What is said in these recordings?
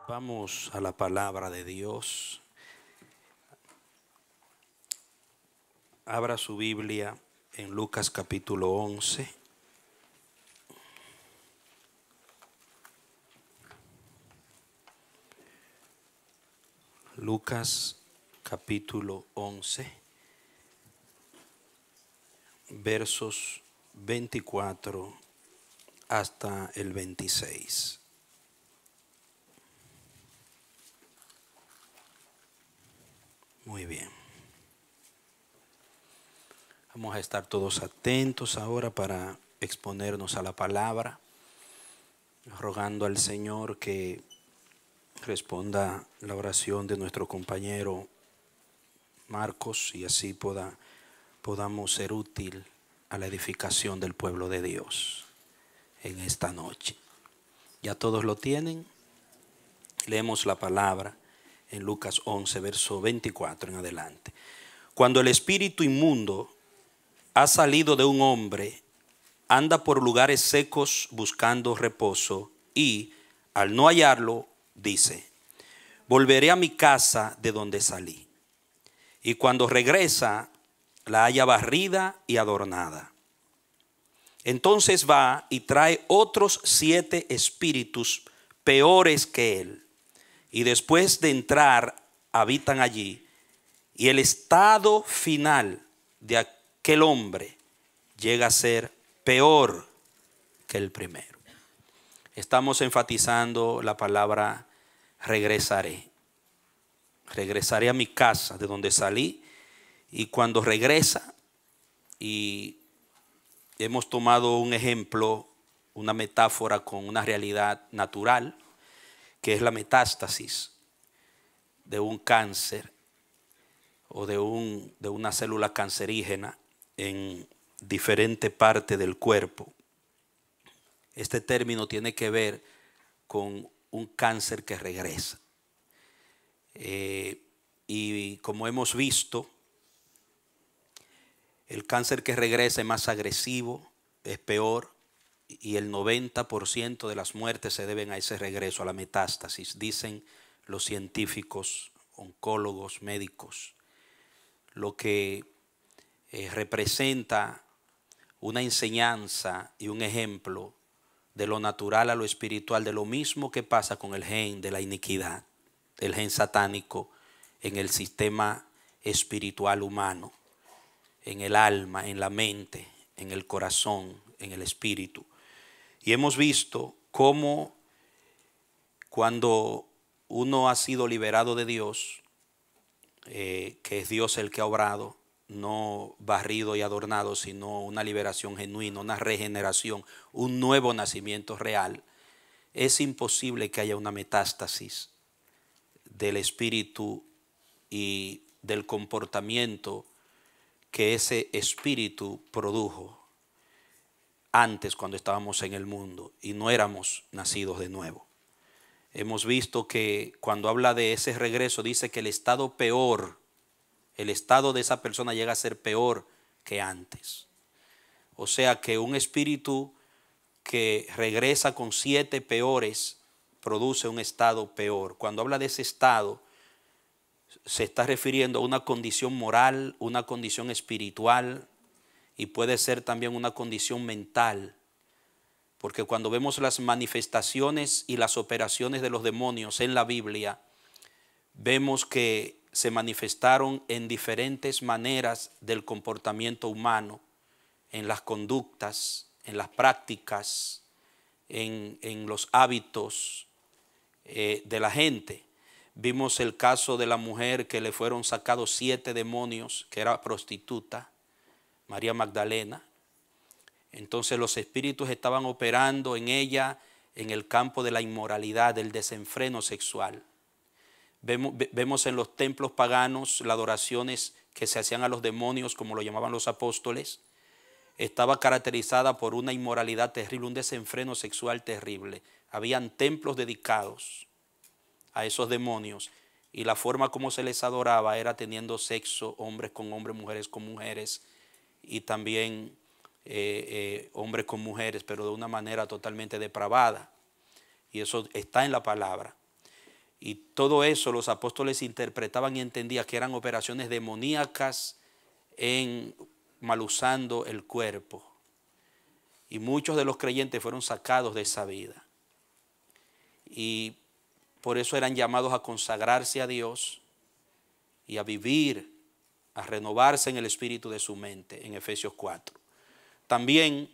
Vamos a la palabra de Dios. Abra su Biblia en Lucas capítulo 11. Lucas capítulo 11, versos 24 hasta el 26. Muy bien. Vamos a estar todos atentos ahora para exponernos a la palabra, rogando al Señor que responda la oración de nuestro compañero Marcos y así podamos ser útil a la edificación del pueblo de Dios en esta noche. ¿Ya todos lo tienen? Leemos la palabra en Lucas 11, verso 24 en adelante. Cuando el espíritu inmundo ha salido de un hombre, anda por lugares secos buscando reposo y, al no hallarlo, dice: volveré a mi casa de donde salí. Y cuando regresa, la halla barrida y adornada. Entonces va y trae otros 7 espíritus peores que él, y después de entrar habitan allí, y el estado final de aquel hombre llega a ser peor que el primero. Estamos enfatizando la palabra regresaré. Regresaré a mi casa de donde salí. Y cuando regresa, y hemos tomado un ejemplo, una metáfora con una realidad natural, que es la metástasis de un cáncer o de una célula cancerígena en diferente parte del cuerpo. Este término tiene que ver con un cáncer que regresa. Y como hemos visto, el cáncer que regresa es más agresivo, es peor, y el 90% de las muertes se deben a ese regreso, a la metástasis, dicen los científicos, oncólogos, médicos, lo que representa una enseñanza y un ejemplo de lo natural a lo espiritual, de lo mismo que pasa con el gen de la iniquidad, el gen satánico en el sistema espiritual humano, en el alma, en la mente, en el corazón, en el espíritu. Y hemos visto cómo cuando uno ha sido liberado de Dios, que es Dios el que ha obrado, no barrido y adornado, sino una liberación genuina, una regeneración, un nuevo nacimiento real, es imposible que haya una metástasis del espíritu y del comportamiento que ese espíritu produjo antes, cuando estábamos en el mundo y no éramos nacidos de nuevo. Hemos visto que cuando habla de ese regreso, dice que el estado peor, el estado de esa persona llega a ser peor que antes. O sea que un espíritu que regresa con 7 peores produce un estado peor. Cuando habla de ese estado, se está refiriendo a una condición moral, una condición espiritual y puede ser también una condición mental. Porque cuando vemos las manifestaciones y las operaciones de los demonios en la Biblia, vemos que se manifestaron en diferentes maneras del comportamiento humano, en las conductas, en las prácticas, en los hábitos de la gente. Vimos el caso de la mujer que le fueron sacados 7 demonios, que era prostituta, María Magdalena. Entonces los espíritus estaban operando en ella en el campo de la inmoralidad, del desenfreno sexual. Vemos en los templos paganos las adoraciones que se hacían a los demonios, como lo llamaban los apóstoles. Estaba caracterizada por una inmoralidad terrible, un desenfreno sexual terrible. Habían templos dedicados a esos demonios y la forma como se les adoraba era teniendo sexo, hombres con hombres, mujeres con mujeres, y también hombres con mujeres, pero de una manera totalmente depravada. Y eso está en la palabra. Y todo eso los apóstoles interpretaban y entendían que eran operaciones demoníacas en mal usando el cuerpo. Y muchos de los creyentes fueron sacados de esa vida. Y por eso eran llamados a consagrarse a Dios y a vivir, a renovarse en el espíritu de su mente, en Efesios 4. También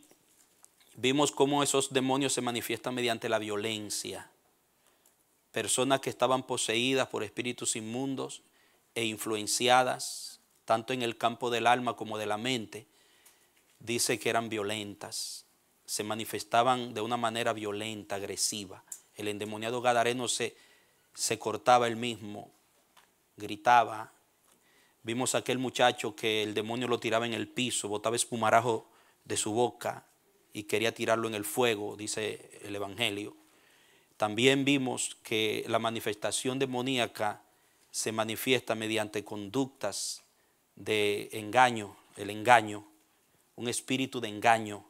vimos cómo esos demonios se manifiestan mediante la violencia. Personas que estaban poseídas por espíritus inmundos e influenciadas, tanto en el campo del alma como de la mente, dice que eran violentas, se manifestaban de una manera violenta, agresiva. El endemoniado gadareno se cortaba él mismo, gritaba. Vimos a aquel muchacho que el demonio lo tiraba en el piso, botaba espumarajo de su boca y quería tirarlo en el fuego, dice el Evangelio. También vimos que la manifestación demoníaca se manifiesta mediante conductas de engaño, el engaño, un espíritu de engaño,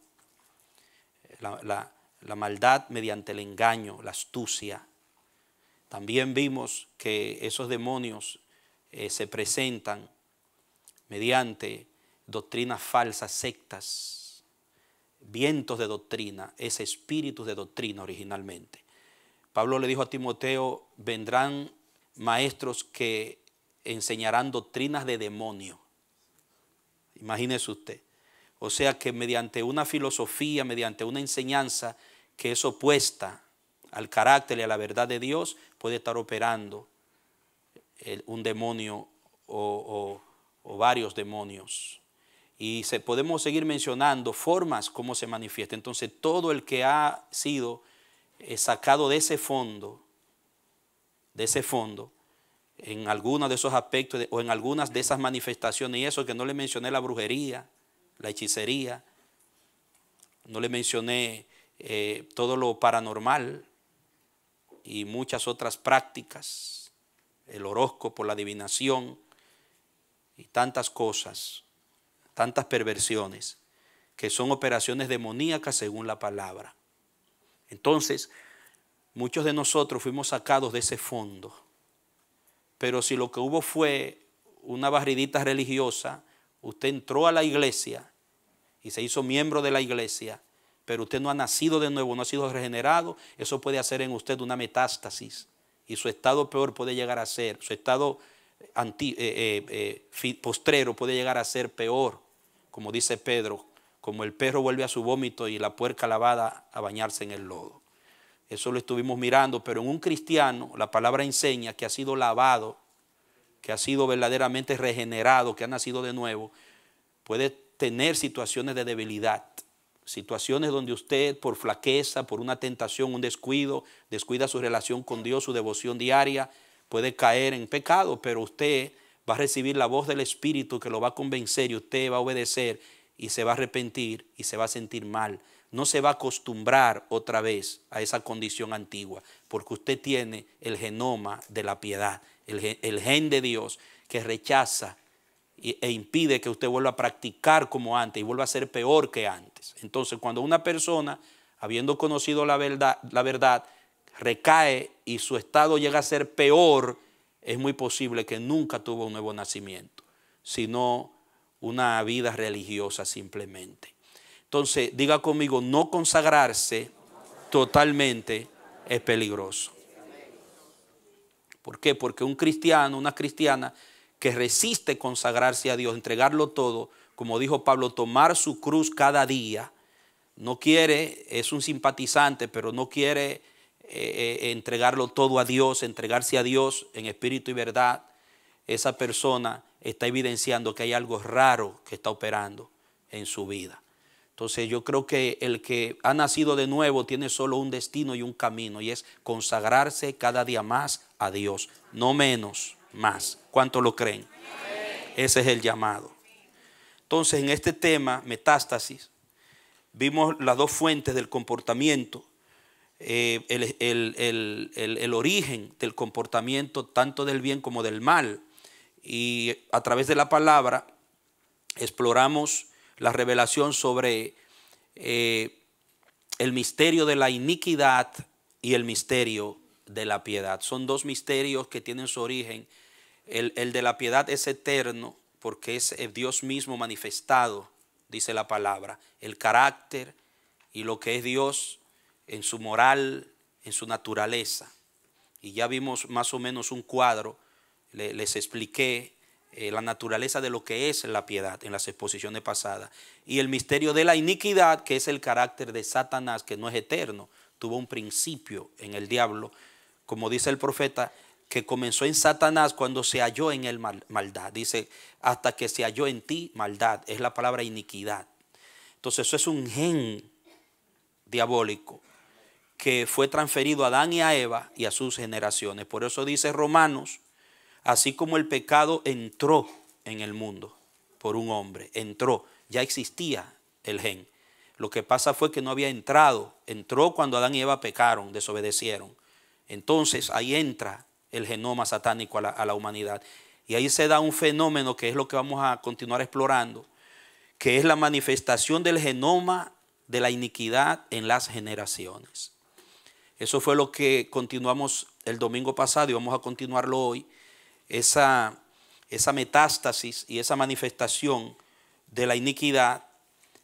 la maldad mediante el engaño, la astucia. También vimos que esos demonios se presentan mediante doctrinas falsas, sectas, vientos de doctrina, es espíritus de doctrina originalmente. Pablo le dijo a Timoteo, vendrán maestros que enseñarán doctrinas de demonio. Imagínese usted. O sea que mediante una filosofía, mediante una enseñanza que es opuesta al carácter y a la verdad de Dios, puede estar operando un demonio o varios demonios. Y podemos seguir mencionando formas como se manifiesta. Entonces todo el que ha sido sacado de ese fondo, en algunos de esos aspectos o en algunas de esas manifestaciones, y eso que no le mencioné la brujería, la hechicería, no le mencioné todo lo paranormal y muchas otras prácticas, el horóscopo, la adivinación y tantas cosas, tantas perversiones que son operaciones demoníacas según la palabra. Entonces, muchos de nosotros fuimos sacados de ese fondo, pero si lo que hubo fue una barridita religiosa, usted entró a la iglesia y se hizo miembro de la iglesia, pero usted no ha nacido de nuevo, no ha sido regenerado, eso puede hacer en usted una metástasis y su estado peor puede llegar a ser, su estado postrero puede llegar a ser peor, como dice Pedro, como el perro vuelve a su vómito y la puerca lavada a bañarse en el lodo. Eso lo estuvimos mirando, pero en un cristiano la palabra enseña que ha sido lavado, que ha sido verdaderamente regenerado, que ha nacido de nuevo, puede tener situaciones de debilidad, situaciones donde usted por flaqueza, por una tentación, un descuido, descuida su relación con Dios, su devoción diaria, puede caer en pecado, pero usted va a recibir la voz del Espíritu que lo va a convencer y usted va a obedecer y se va a arrepentir y se va a sentir mal. No se va a acostumbrar otra vez a esa condición antigua, porque usted tiene el genoma de la piedad, el gen de Dios que rechaza e impide que usted vuelva a practicar como antes y vuelva a ser peor que antes. Entonces, cuando una persona, habiendo conocido la verdad, recae y su estado llega a ser peor, es muy posible que nunca tuvo un nuevo nacimiento, sino una vida religiosa simplemente. Entonces, diga conmigo, no consagrarse totalmente es peligroso. ¿Por qué? Porque un cristiano, una cristiana que resiste consagrarse a Dios, entregarlo todo, como dijo Pablo, tomar su cruz cada día, no quiere, es un simpatizante, pero no quiere entregarlo todo a Dios, entregarse a Dios en espíritu y verdad, esa persona está evidenciando que hay algo raro que está operando en su vida. Entonces yo creo que el que ha nacido de nuevo tiene solo un destino y un camino, y es consagrarse cada día más a Dios, no menos, más. ¿Cuántos lo creen? Ese es el llamado. Entonces en este tema, metástasis, vimos las dos fuentes del comportamiento, el origen del comportamiento tanto del bien como del mal, y a través de la palabra exploramos la revelación sobre el misterio de la iniquidad y el misterio de la piedad. Son dos misterios que tienen su origen. El de la piedad es eterno porque es Dios mismo manifestado, dice la palabra, el carácter y lo que es Dios en su moral, en su naturaleza. Y ya vimos más o menos un cuadro, les expliqué la naturaleza de lo que es la piedad en las exposiciones pasadas. Y el misterio de la iniquidad, que es el carácter de Satanás, que no es eterno, tuvo un principio en el diablo, como dice el profeta, que comenzó en Satanás cuando se halló en él maldad. Dice, hasta que se halló en ti maldad, es la palabra iniquidad. Entonces eso es un gen diabólico que fue transferido a Adán y a Eva y a sus generaciones. Por eso dice Romanos, así como el pecado entró en el mundo por un hombre, entró, ya existía el gen. Lo que pasa fue que no había entrado, entró cuando Adán y Eva pecaron, desobedecieron. Entonces ahí entra el genoma satánico a la humanidad. Y ahí se da un fenómeno que es lo que vamos a continuar explorando, que es la manifestación del genoma de la iniquidad en las generaciones. Eso fue lo que continuamos el domingo pasado y vamos a continuarlo hoy. Esa metástasis y esa manifestación de la iniquidad,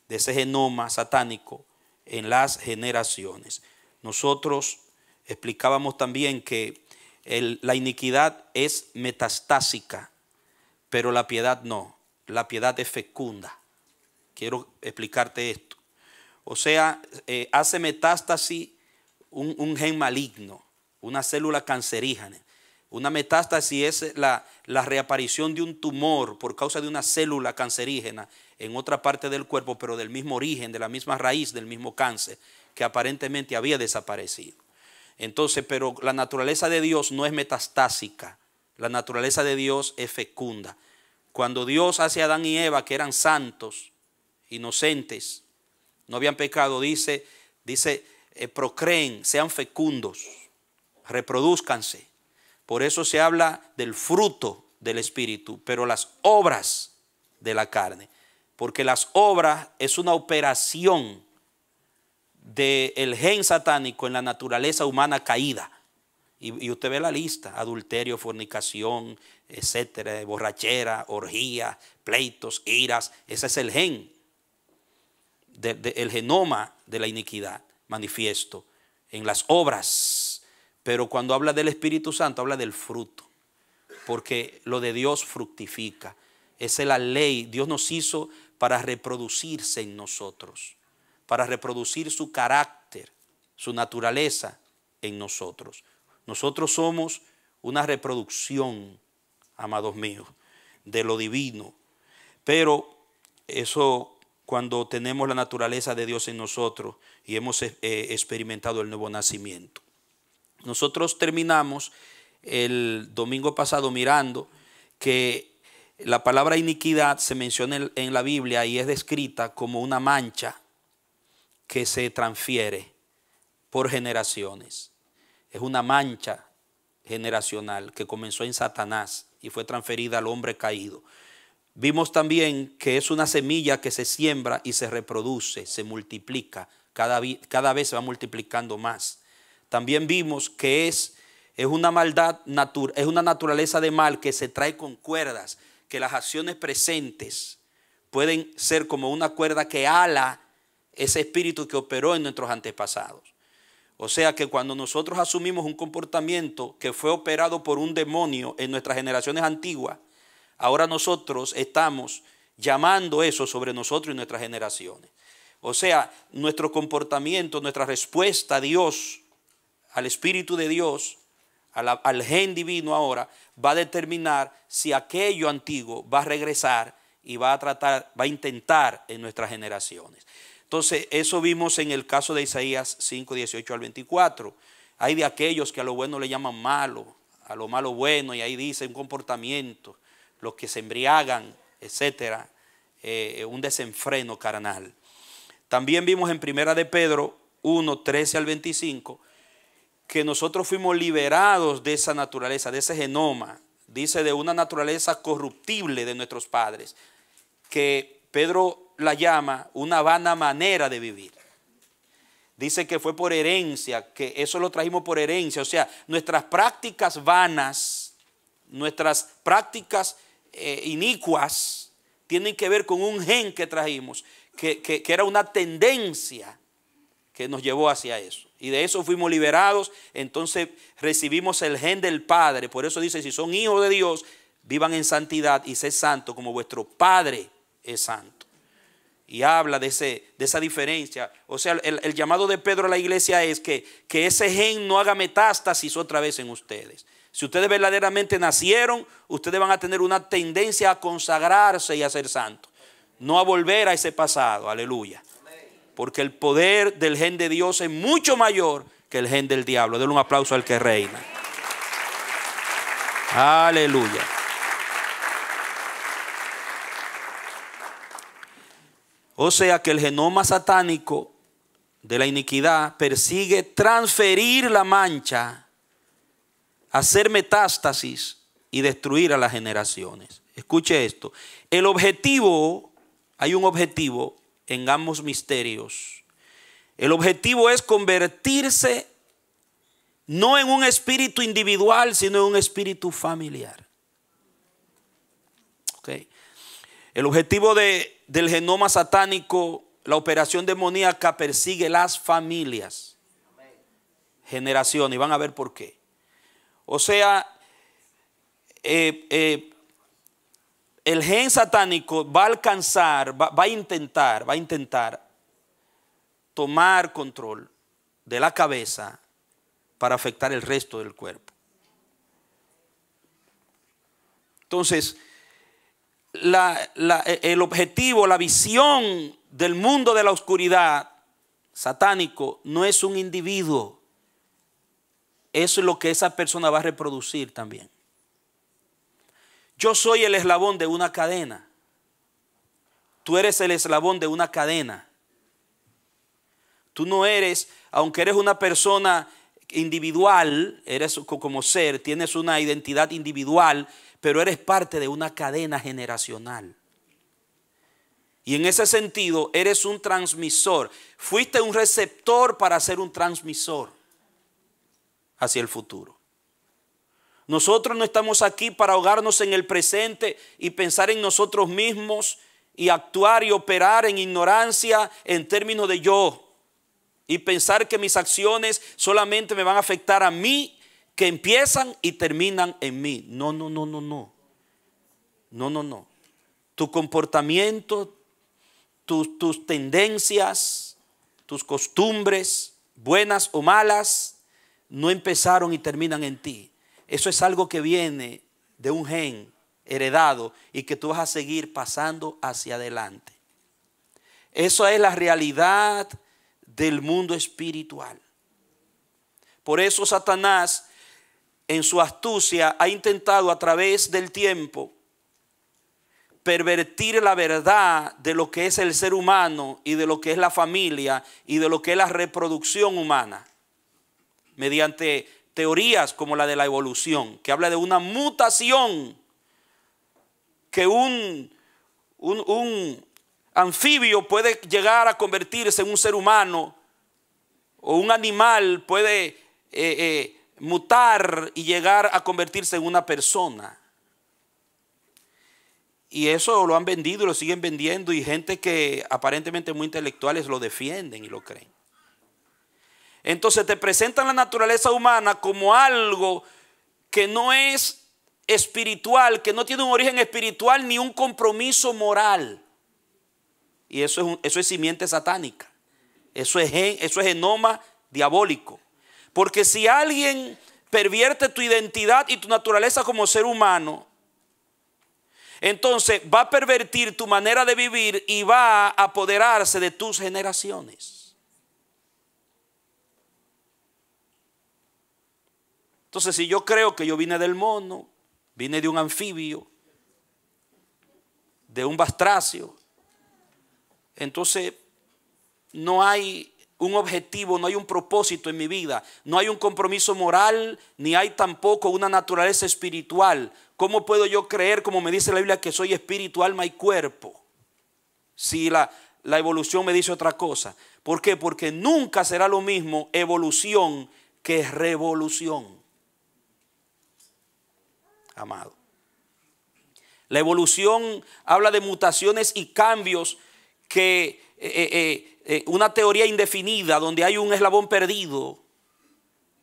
de ese genoma satánico en las generaciones. Nosotros explicábamos también que la iniquidad es metastásica, pero la piedad no. La piedad es fecunda. Quiero explicarte esto. O sea, hace metástasis un gen maligno, una célula cancerígena. Una metástasis es la reaparición de un tumor por causa de una célula cancerígena en otra parte del cuerpo, pero del mismo origen, de la misma raíz, del mismo cáncer, que aparentemente había desaparecido. Entonces, pero la naturaleza de Dios no es metastásica, la naturaleza de Dios es fecunda. Cuando Dios hace a Adán y Eva, que eran santos, inocentes, no habían pecado, dice, procreen, sean fecundos, reproduzcanse. Por eso se habla del fruto del Espíritu, pero las obras de la carne. Porque las obras es una operación del gen satánico en la naturaleza humana caída. Y usted ve la lista: adulterio, fornicación, etcétera, borrachera, orgía, pleitos, iras. Ese es el gen, el genoma de la iniquidad manifiesto en las obras. Pero cuando habla del Espíritu Santo, habla del fruto, porque lo de Dios fructifica. Esa es la ley. Dios nos hizo para reproducirse en nosotros, para reproducir su carácter, su naturaleza en nosotros. Nosotros somos una reproducción, amados míos, de lo divino. Pero eso, cuando tenemos la naturaleza de Dios en nosotros y hemos experimentado el nuevo nacimiento. Nosotros terminamos el domingo pasado mirando que la palabra iniquidad se menciona en la Biblia y es descrita como una mancha que se transfiere por generaciones. Es una mancha generacional que comenzó en Satanás y fue transferida al hombre caído. Vimos también que es una semilla que se siembra y se reproduce, se multiplica, cada vez se va multiplicando más. También vimos que es una maldad, es una naturaleza de mal que se trae con cuerdas, que las acciones presentes pueden ser como una cuerda que ala ese espíritu que operó en nuestros antepasados. O sea que cuando nosotros asumimos un comportamiento que fue operado por un demonio en nuestras generaciones antiguas, ahora nosotros estamos llamando eso sobre nosotros y nuestras generaciones. O sea, nuestro comportamiento, nuestra respuesta a Dios, al Espíritu de Dios, al gen divino ahora, va a determinar si aquello antiguo va a regresar y va a intentar en nuestras generaciones. Entonces, eso vimos en el caso de Isaías 5, 18 al 24. Hay de aquellos que a lo bueno le llaman malo, a lo malo bueno, y ahí dice un comportamiento, los que se embriagan, etcétera, un desenfreno carnal. También vimos en Primera de Pedro 1, 13 al 25, que nosotros fuimos liberados de esa naturaleza, de ese genoma, dice de una naturaleza corruptible de nuestros padres, que Pedro la llama una vana manera de vivir. dice que fue por herencia, que eso lo trajimos por herencia. O sea, nuestras prácticas vanas, nuestras prácticas inicuas, tienen que ver con un gen que trajimos, que era una tendencia que nos llevó hacia eso. Y de eso fuimos liberados, entonces recibimos el gen del Padre. Por eso dice, si son hijos de Dios, vivan en santidad y sed santo como vuestro Padre es santo. Y habla de esa diferencia. O sea, el llamado de Pedro a la iglesia es que ese gen no haga metástasis otra vez en ustedes. Si ustedes verdaderamente nacieron, ustedes van a tener una tendencia a consagrarse y a ser santos. No a volver a ese pasado, aleluya. Porque el poder del gen de Dios es mucho mayor que el gen del diablo. Denle un aplauso al que reina. Aleluya. O sea que el genoma satánico de la iniquidad persigue transferir la mancha, hacer metástasis y destruir a las generaciones. Escuche esto. El objetivo, hay un objetivo en ambos misterios. El objetivo es convertirse no en un espíritu individual, sino en un espíritu familiar. Okay. El objetivo del genoma satánico, la operación demoníaca, persigue las familias, generaciones, y van a ver por qué. O sea, el gen satánico va a alcanzar, va a intentar tomar control de la cabeza para afectar el resto del cuerpo. Entonces, el objetivo, la visión del mundo de la oscuridad satánico no es un individuo. Eso es lo que esa persona va a reproducir también. Yo soy el eslabón de una cadena. Tú eres el eslabón de una cadena. Tú no eres, aunque eres una persona individual, eres como ser, tienes una identidad individual, pero eres parte de una cadena generacional. Y en ese sentido eres un transmisor. Fuiste un receptor para ser un transmisor hacia el futuro. Nosotros no estamos aquí para ahogarnos en el presente y pensar en nosotros mismos y actuar y operar en ignorancia en términos de yo. Y pensar que mis acciones solamente me van a afectar a mí, que empiezan y terminan en mí. No. Tu comportamiento, tus tendencias, tus costumbres, buenas o malas, no empezaron y terminan en ti. Eso es algo que viene de un gen heredado y que tú vas a seguir pasando hacia adelante. Eso es la realidad del mundo espiritual. Por eso Satanás, en su astucia, ha intentado a través del tiempo pervertir la verdad de lo que es el ser humano y de lo que es la familia y de lo que es la reproducción humana, mediante teorías como la de la evolución, que habla de una mutación que un anfibio puede llegar a convertirse en un ser humano, o un animal puede mutar y llegar a convertirse en una persona. Y eso lo han vendido y lo siguen vendiendo, y gente que aparentemente muy intelectuales lo defienden y lo creen. Entonces te presentan la naturaleza humana como algo que no es espiritual, que no tiene un origen espiritual ni un compromiso moral. Y eso es simiente satánica. Eso es genoma diabólico. Porque si alguien pervierte tu identidad y tu naturaleza como ser humano, entonces va a pervertir tu manera de vivir y va a apoderarse de tus generaciones. Entonces, si yo creo que yo vine del mono, vine de un anfibio, de un bastracio, entonces no hay un objetivo, no hay un propósito en mi vida, no hay un compromiso moral, ni hay tampoco una naturaleza espiritual. ¿Cómo puedo yo creer, como me dice la Biblia, que soy espíritu, alma y cuerpo? Si la evolución me dice otra cosa. ¿Por qué? Porque nunca será lo mismo evolución que revolución. Amado. La evolución habla de mutaciones y cambios que una teoría indefinida donde hay un eslabón perdido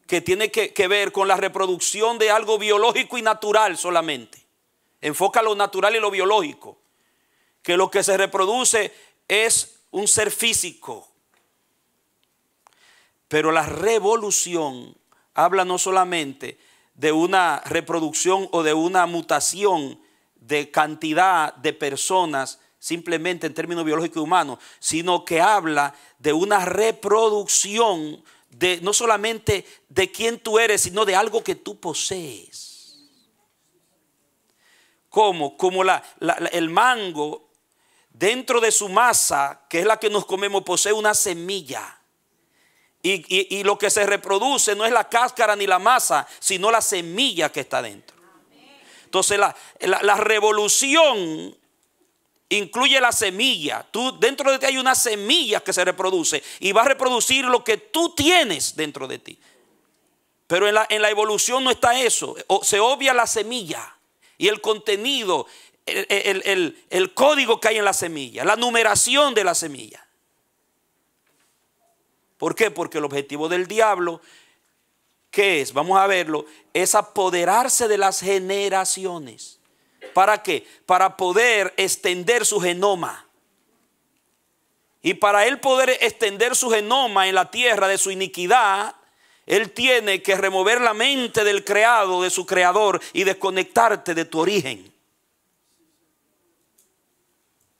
que tiene que ver con la reproducción de algo biológico y natural solamente. Enfoca lo natural y lo biológico. Que lo que se reproduce es un ser físico. Pero la revolución habla no solamente de una reproducción o de una mutación de cantidad de personas simplemente en términos biológicos y humanos, sino que habla de una reproducción de no solamente de quién tú eres, sino de algo que tú posees. Como el mango dentro de su masa, que es la que nos comemos, posee una semilla. Y lo que se reproduce no es la cáscara ni la masa, sino la semilla que está dentro. Entonces la revolución incluye la semilla. Dentro de ti hay una semilla que se reproduce y va a reproducir lo que tú tienes dentro de ti. Pero en la evolución no está eso. Se obvia la semilla y el contenido, el código que hay en la semilla, la numeración de la semilla. ¿Por qué? Porque el objetivo del diablo, ¿qué es? Vamos a verlo, es apoderarse de las generaciones. ¿Para qué? Para poder extender su genoma. Y para él poder extender su genoma en la tierra de su iniquidad, él tiene que remover la mente del creado, de su creador, y desconectarte de tu origen.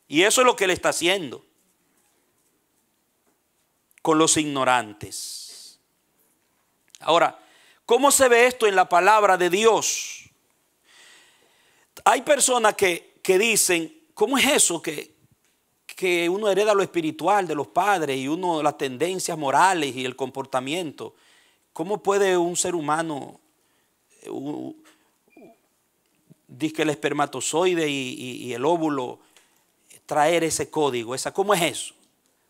Y eso es lo que él está haciendo con los ignorantes. Ahora, ¿cómo se ve esto en la palabra de Dios? Hay personas que dicen, ¿cómo es eso que uno hereda lo espiritual de los padres y uno las tendencias morales y el comportamiento? ¿Cómo puede un ser humano, dice que el espermatozoide y el óvulo, traer ese código? ¿Cómo es eso?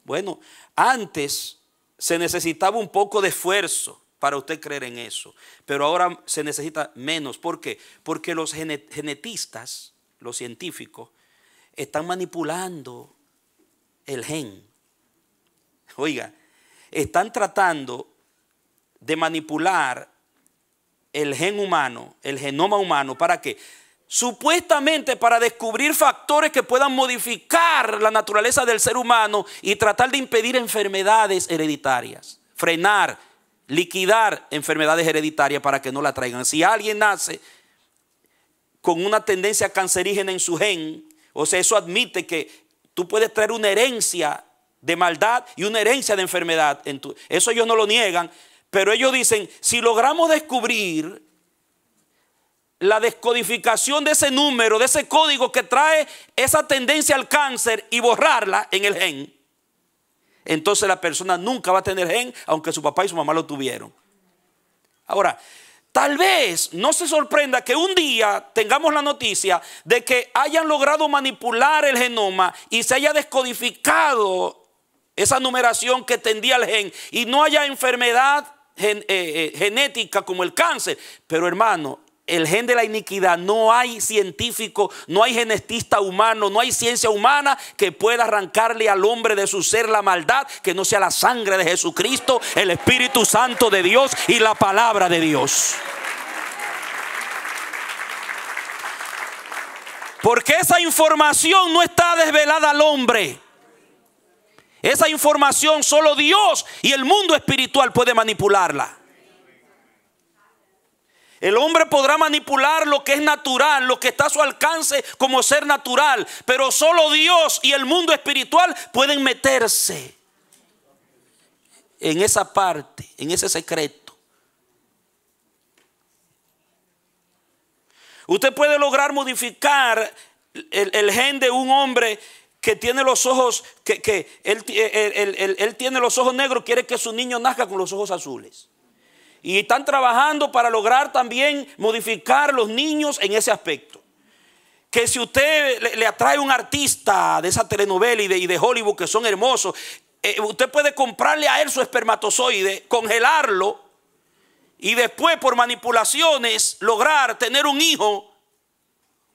Bueno, antes se necesitaba un poco de esfuerzo para usted creer en eso, pero ahora se necesita menos. ¿Por qué? Porque los genetistas, los científicos, están manipulando el gen. Oiga, están tratando de manipular el gen humano, el genoma humano. ¿Para qué? Supuestamente para descubrir factores que puedan modificar la naturaleza del ser humano y tratar de impedir enfermedades hereditarias, frenar, liquidar enfermedades hereditarias para que no la traigan. Si alguien nace con una tendencia cancerígena en su gen, o sea, eso admite que tú puedes traer una herencia de maldad y una herencia de enfermedad. Eso ellos no lo niegan, pero ellos dicen, si logramos descubrir la descodificación de ese número, de ese código que trae esa tendencia al cáncer y borrarla en el gen, entonces la persona nunca va a tener gen, aunque su papá y su mamá lo tuvieron. Ahora, tal vez no se sorprenda que un día tengamos la noticia de que hayan logrado manipular el genoma y se haya descodificado esa numeración que tendía al gen y no haya enfermedad genética como el cáncer. Pero hermano, el gen de la iniquidad, no hay científico, no hay genetista humano, no hay ciencia humana que pueda arrancarle al hombre de su ser la maldad, que no sea la sangre de Jesucristo, el Espíritu Santo de Dios y la palabra de Dios. Porque esa información no está desvelada al hombre. Esa información solo Dios y el mundo espiritual puede manipularla. El hombre podrá manipular lo que es natural, lo que está a su alcance como ser natural, pero solo Dios y el mundo espiritual pueden meterse en esa parte, en ese secreto. Usted puede lograr modificar el gen de un hombre que tiene los ojos, él tiene los ojos negros, quiere que su niño nazca con los ojos azules. Y están trabajando para lograr también modificar los niños en ese aspecto. que si usted le atrae un artista de esa telenovela y de Hollywood que son hermosos, usted puede comprarle a él su espermatozoide, congelarlo y después por manipulaciones lograr tener un hijo,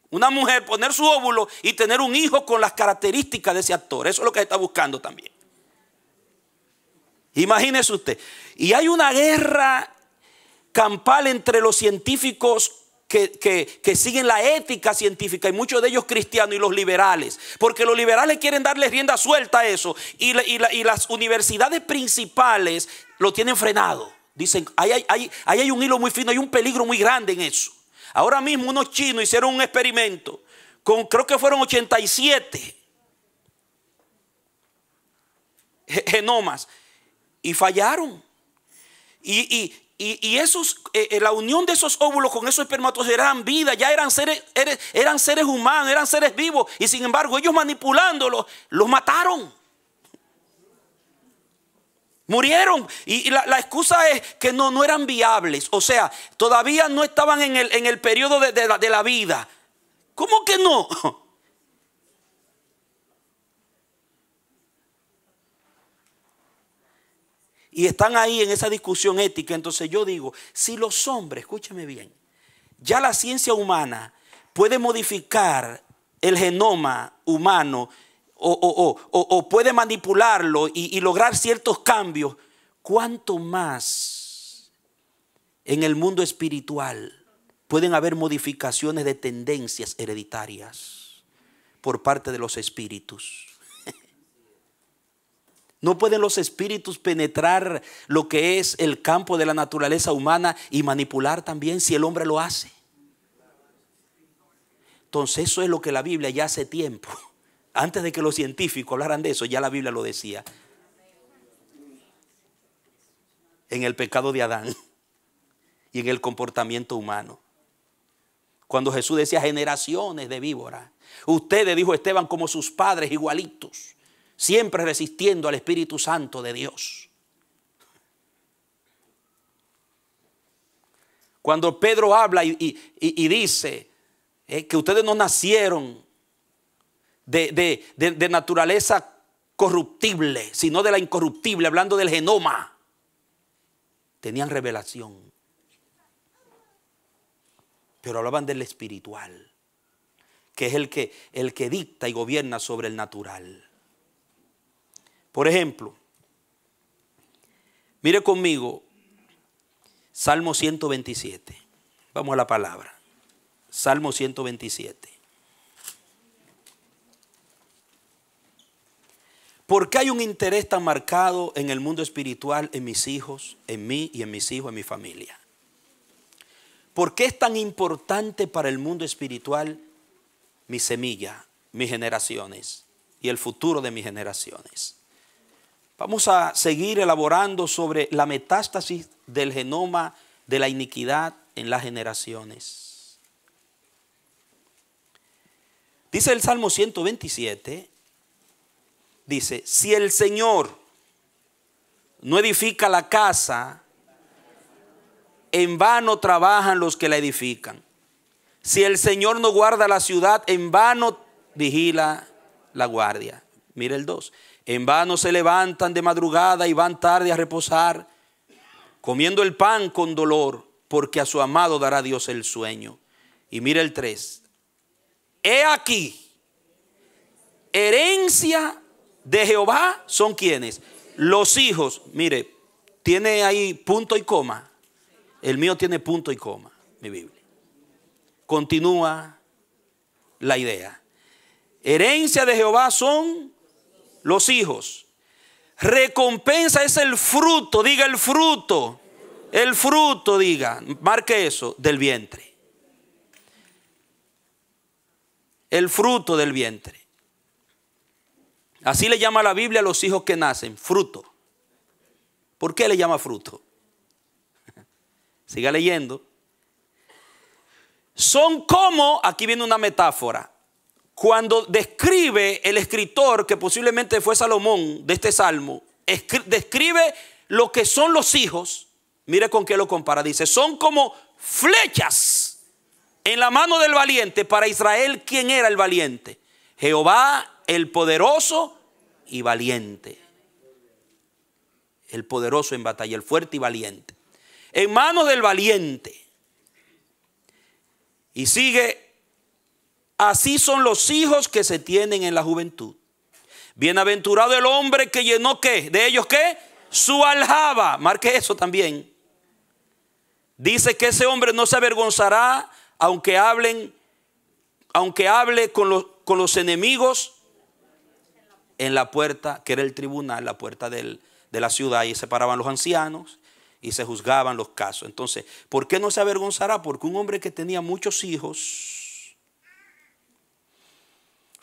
una mujer, poner su óvulo y tener un hijo con las características de ese actor. Eso es lo que se está buscando también. Imagínese usted. Y hay una guerra campal entre los científicos que siguen la ética científica, y muchos de ellos cristianos, y los liberales, porque los liberales quieren darle rienda suelta a eso, y las universidades principales lo tienen frenado. Dicen, ahí hay un hilo muy fino, hay un peligro muy grande en eso. Ahora mismo unos chinos hicieron un experimento con, creo que fueron 87 genomas, y fallaron. Y esos, la unión de esos óvulos con esos espermatozoides eran vida, ya eran seres humanos, eran seres vivos. Y sin embargo, ellos manipulándolos, los mataron. Murieron. Y la excusa es que no eran viables. O sea, todavía no estaban en el periodo de la vida. ¿Cómo que no? Y están ahí en esa discusión ética. Entonces yo digo, si los hombres, escúcheme bien, ya la ciencia humana puede modificar el genoma humano o puede manipularlo y lograr ciertos cambios, ¿cuánto más en el mundo espiritual pueden haber modificaciones de tendencias hereditarias por parte de los espíritus? ¿No pueden los espíritus penetrar lo que es el campo de la naturaleza humana y manipular también si el hombre lo hace? Entonces eso es lo que la Biblia ya hace tiempo, antes de que los científicos hablaran de eso, ya la Biblia lo decía. En el pecado de Adán y en el comportamiento humano. Cuando Jesús decía generaciones de víboras, ustedes, dijo Esteban, como sus padres igualitos, siempre resistiendo al Espíritu Santo de Dios. Cuando Pedro habla y dice que ustedes no nacieron de naturaleza corruptible, sino de la incorruptible, hablando del genoma, tenían revelación. Pero hablaban del espiritual, que es el que dicta y gobierna sobre el natural. Por ejemplo, mire conmigo Salmo 127. Vamos a la palabra. Salmo 127. ¿Por qué hay un interés tan marcado en el mundo espiritual, en mis hijos, en mí y en mis hijos, en mi familia? ¿Por qué es tan importante para el mundo espiritual mi semilla, mis generaciones y el futuro de mis generaciones? Vamos a seguir elaborando sobre la metástasis del genoma de la iniquidad en las generaciones. Dice el Salmo 127, dice, si el Señor no edifica la casa, en vano trabajan los que la edifican. Si el Señor no guarda la ciudad, en vano vigila la guardia. Mire el 2. En vano se levantan de madrugada y van tarde a reposar, comiendo el pan con dolor, porque a su amado dará Dios el sueño. Y mire el 3. He aquí, herencia de Jehová son quienes, los hijos. Mire, tiene ahí punto y coma. El mío tiene punto y coma, mi Biblia. Continúa la idea. Herencia de Jehová son los hijos. Recompensa es el fruto, diga el fruto. El fruto, diga, marque eso, del vientre. El fruto del vientre. Así le llama la Biblia a los hijos que nacen, fruto. ¿Por qué le llama fruto? Siga leyendo. Son como, aquí viene una metáfora. Cuando describe el escritor, que posiblemente fue Salomón de este salmo, describe lo que son los hijos. Mire con qué lo compara. Dice, son como flechas en la mano del valiente. Para Israel, ¿quién era el valiente? Jehová, el poderoso y valiente. El poderoso en batalla, el fuerte y valiente. En manos del valiente. Y sigue, así son los hijos que se tienen en la juventud. Bienaventurado el hombre que llenó, ¿qué? ¿De ellos qué? Su aljaba. Marque eso también. Dice que ese hombre no se avergonzará aunque hable con los enemigos en la puerta, que era el tribunal, la puerta de la ciudad, y se paraban los ancianos y se juzgaban los casos. Entonces, ¿por qué no se avergonzará? Porque un hombre que tenía muchos hijos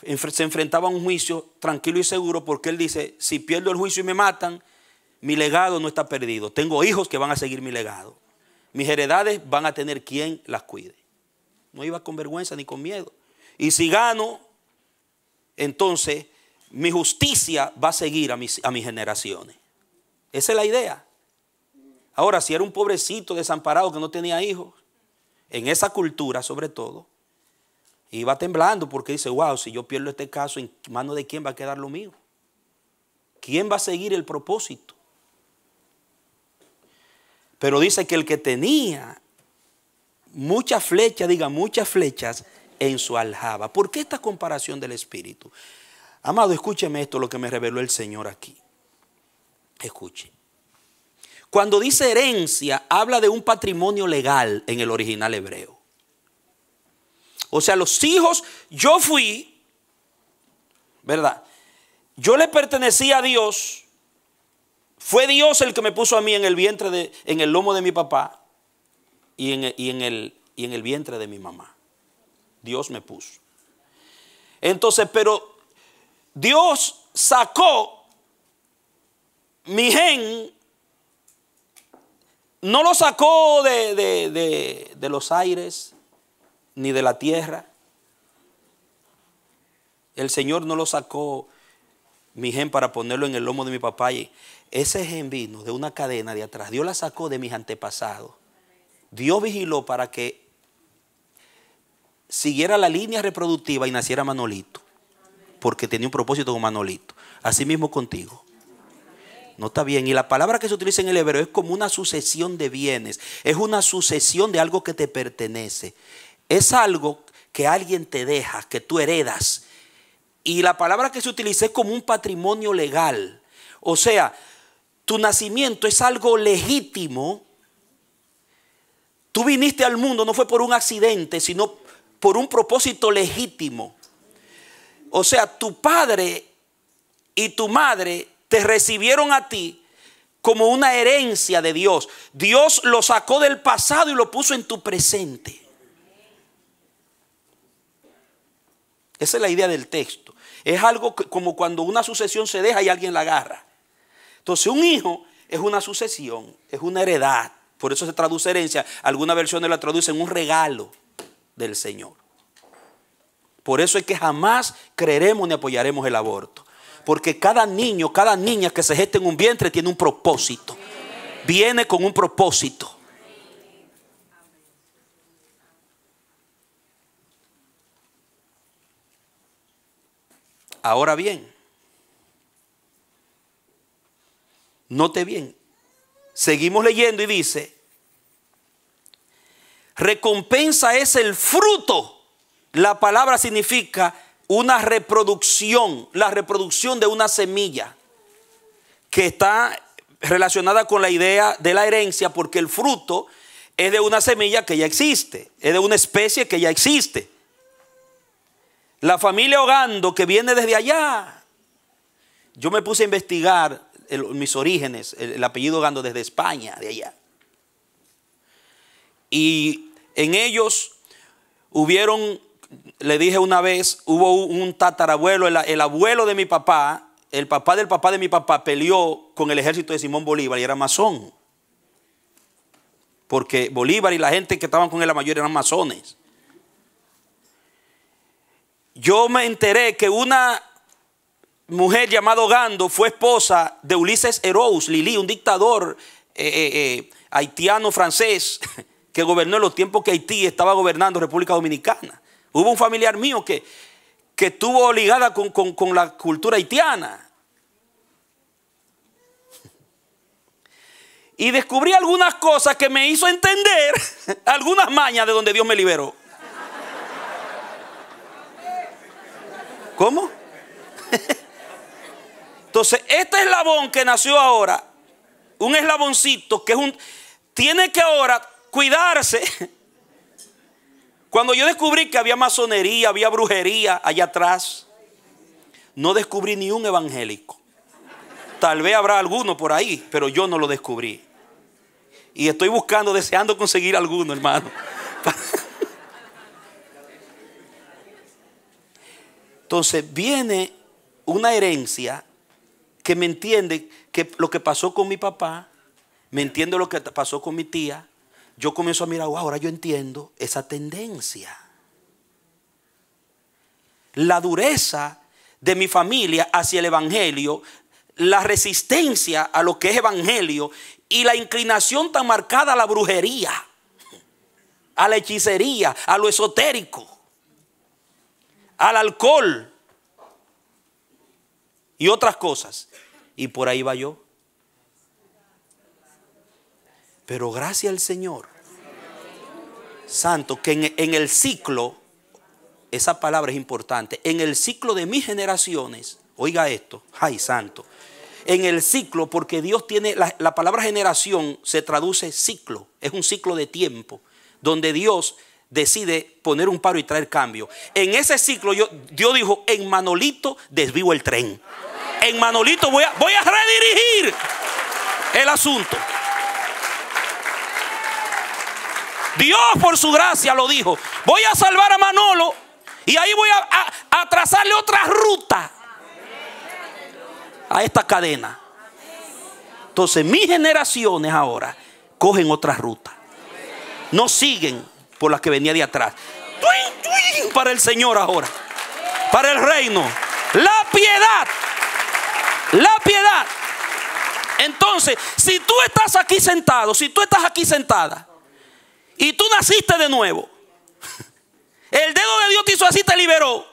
se enfrentaba a un juicio tranquilo y seguro, porque él dice, si pierdo el juicio y me matan, mi legado no está perdido. Tengo hijos que van a seguir mi legado. Mis heredades van a tener quien las cuide. No iba con vergüenza ni con miedo. Y si gano, entonces mi justicia va a seguir a mis generaciones. Esa es la idea. Ahora, si era un pobrecito desamparado que no tenía hijos, en esa cultura sobre todo, iba temblando porque dice, wow, si yo pierdo este caso, ¿en manos de quién va a quedar lo mío? ¿Quién va a seguir el propósito? Pero dice que el que tenía muchas flechas, diga muchas flechas en su aljaba. ¿Por qué esta comparación del espíritu? Amado, escúcheme esto, lo que me reveló el Señor aquí. Escuche. Cuando dice herencia, habla de un patrimonio legal en el original hebreo. O sea, los hijos, yo fui, ¿verdad? Yo le pertenecía a Dios. Fue Dios el que me puso a mí en el vientre, en el lomo de mi papá y en el vientre de mi mamá. Dios me puso. Entonces, pero Dios sacó mi gen, no lo sacó de los aires ni de la tierra. El Señor no lo sacó mi gen para ponerlo en el lomo de mi papá. Y ese gen vino de una cadena de atrás. Dios la sacó de mis antepasados. Dios vigiló para que siguiera la línea reproductiva y naciera Manolito. Porque tenía un propósito con Manolito. Así mismo contigo. No está bien. Y la palabra que se utiliza en el hebreo es como una sucesión de bienes. Es una sucesión de algo que te pertenece. Es algo que alguien te deja, que tú heredas. Y la palabra que se utiliza es como un patrimonio legal. O sea, tu nacimiento es algo legítimo. Tú viniste al mundo, no fue por un accidente, sino por un propósito legítimo. O sea, tu padre y tu madre te recibieron a ti como una herencia de Dios. Dios lo sacó del pasado y lo puso en tu presente. Esa es la idea del texto. Es algo como cuando una sucesión se deja y alguien la agarra. Entonces un hijo es una sucesión, es una heredad. Por eso se traduce herencia. Algunas versiones la traducen un regalo del Señor. Por eso es que jamás creeremos ni apoyaremos el aborto. Porque cada niño, cada niña que se gesta en un vientre tiene un propósito. Viene con un propósito. Ahora bien, note bien, seguimos leyendo y dice, recompensa es el fruto. La palabra significa una reproducción, la reproducción de una semilla que está relacionada con la idea de la herencia, porque el fruto es de una semilla que ya existe, es de una especie que ya existe. La familia Ogando, que viene desde allá. Yo me puse a investigar mis orígenes, el apellido Ogando desde España, de allá. Y en ellos hubieron, le dije una vez, hubo un tatarabuelo, el abuelo de mi papá, el papá del papá de mi papá peleó con el ejército de Simón Bolívar y era masón. Porque Bolívar y la gente que estaban con él, la mayoría eran masones. Yo me enteré que una mujer llamada Ogando fue esposa de Ulises Herous Lili, un dictador haitiano francés que gobernó en los tiempos que Haití estaba gobernando República Dominicana. Hubo un familiar mío que estuvo ligada con la cultura haitiana. Y descubrí algunas cosas que me hizo entender algunas mañas de donde Dios me liberó. ¿Cómo? Entonces, este eslabón que nació ahora, un eslaboncito que tiene que ahora cuidarse. Cuando yo descubrí que había masonería, había brujería allá atrás, no descubrí ni un evangélico. Tal vez habrá alguno por ahí, pero yo no lo descubrí. Y estoy buscando, deseando conseguir alguno, hermano. Entonces viene una herencia que me entiende que lo que pasó con mi papá, me entiende lo que pasó con mi tía. Yo comienzo a mirar, wow, ahora yo entiendo esa tendencia. La dureza de mi familia hacia el evangelio, la resistencia a lo que es evangelio y la inclinación tan marcada a la brujería, a la hechicería, a lo esotérico, al alcohol y otras cosas. Y por ahí va yo. Pero gracias al Señor Santo, que en el ciclo, esa palabra es importante, en el ciclo de mis generaciones, oiga esto, ay santo, en el ciclo, porque Dios tiene, la palabra generación se traduce ciclo, es un ciclo de tiempo, donde Dios decide poner un paro y traer cambio. En ese ciclo Dios dijo, en Manolito desvío el tren. En Manolito voy a redirigir el asunto. Dios por su gracia lo dijo. Voy a salvar a Manolo y ahí voy a trazarle otra ruta a esta cadena. Entonces mis generaciones ahora cogen otra ruta. No siguen por las que venía de atrás. Para el Señor ahora. Para el reino. La piedad. La piedad. Entonces, si tú estás aquí sentado, si tú estás aquí sentada y tú naciste de nuevo, el dedo de Dios te hizo así, te liberó.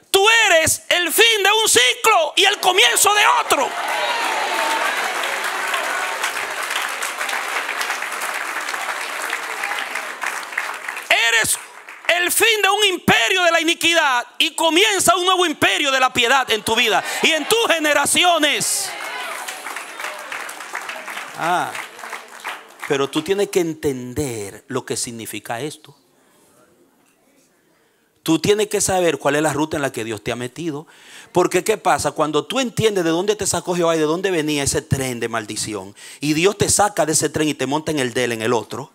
Tú eres el fin de un ciclo y el comienzo de otro. Eres el fin de un imperio de la iniquidad y comienza un nuevo imperio de la piedad en tu vida y en tus generaciones. Pero tú tienes que entender lo que significa esto. Tú tienes que saber cuál es la ruta en la que Dios te ha metido. Porque ¿qué pasa? Cuando tú entiendes de dónde te sacó Jehová y de dónde venía ese tren de maldición, y Dios te saca de ese tren y te monta en el de él, en el otro,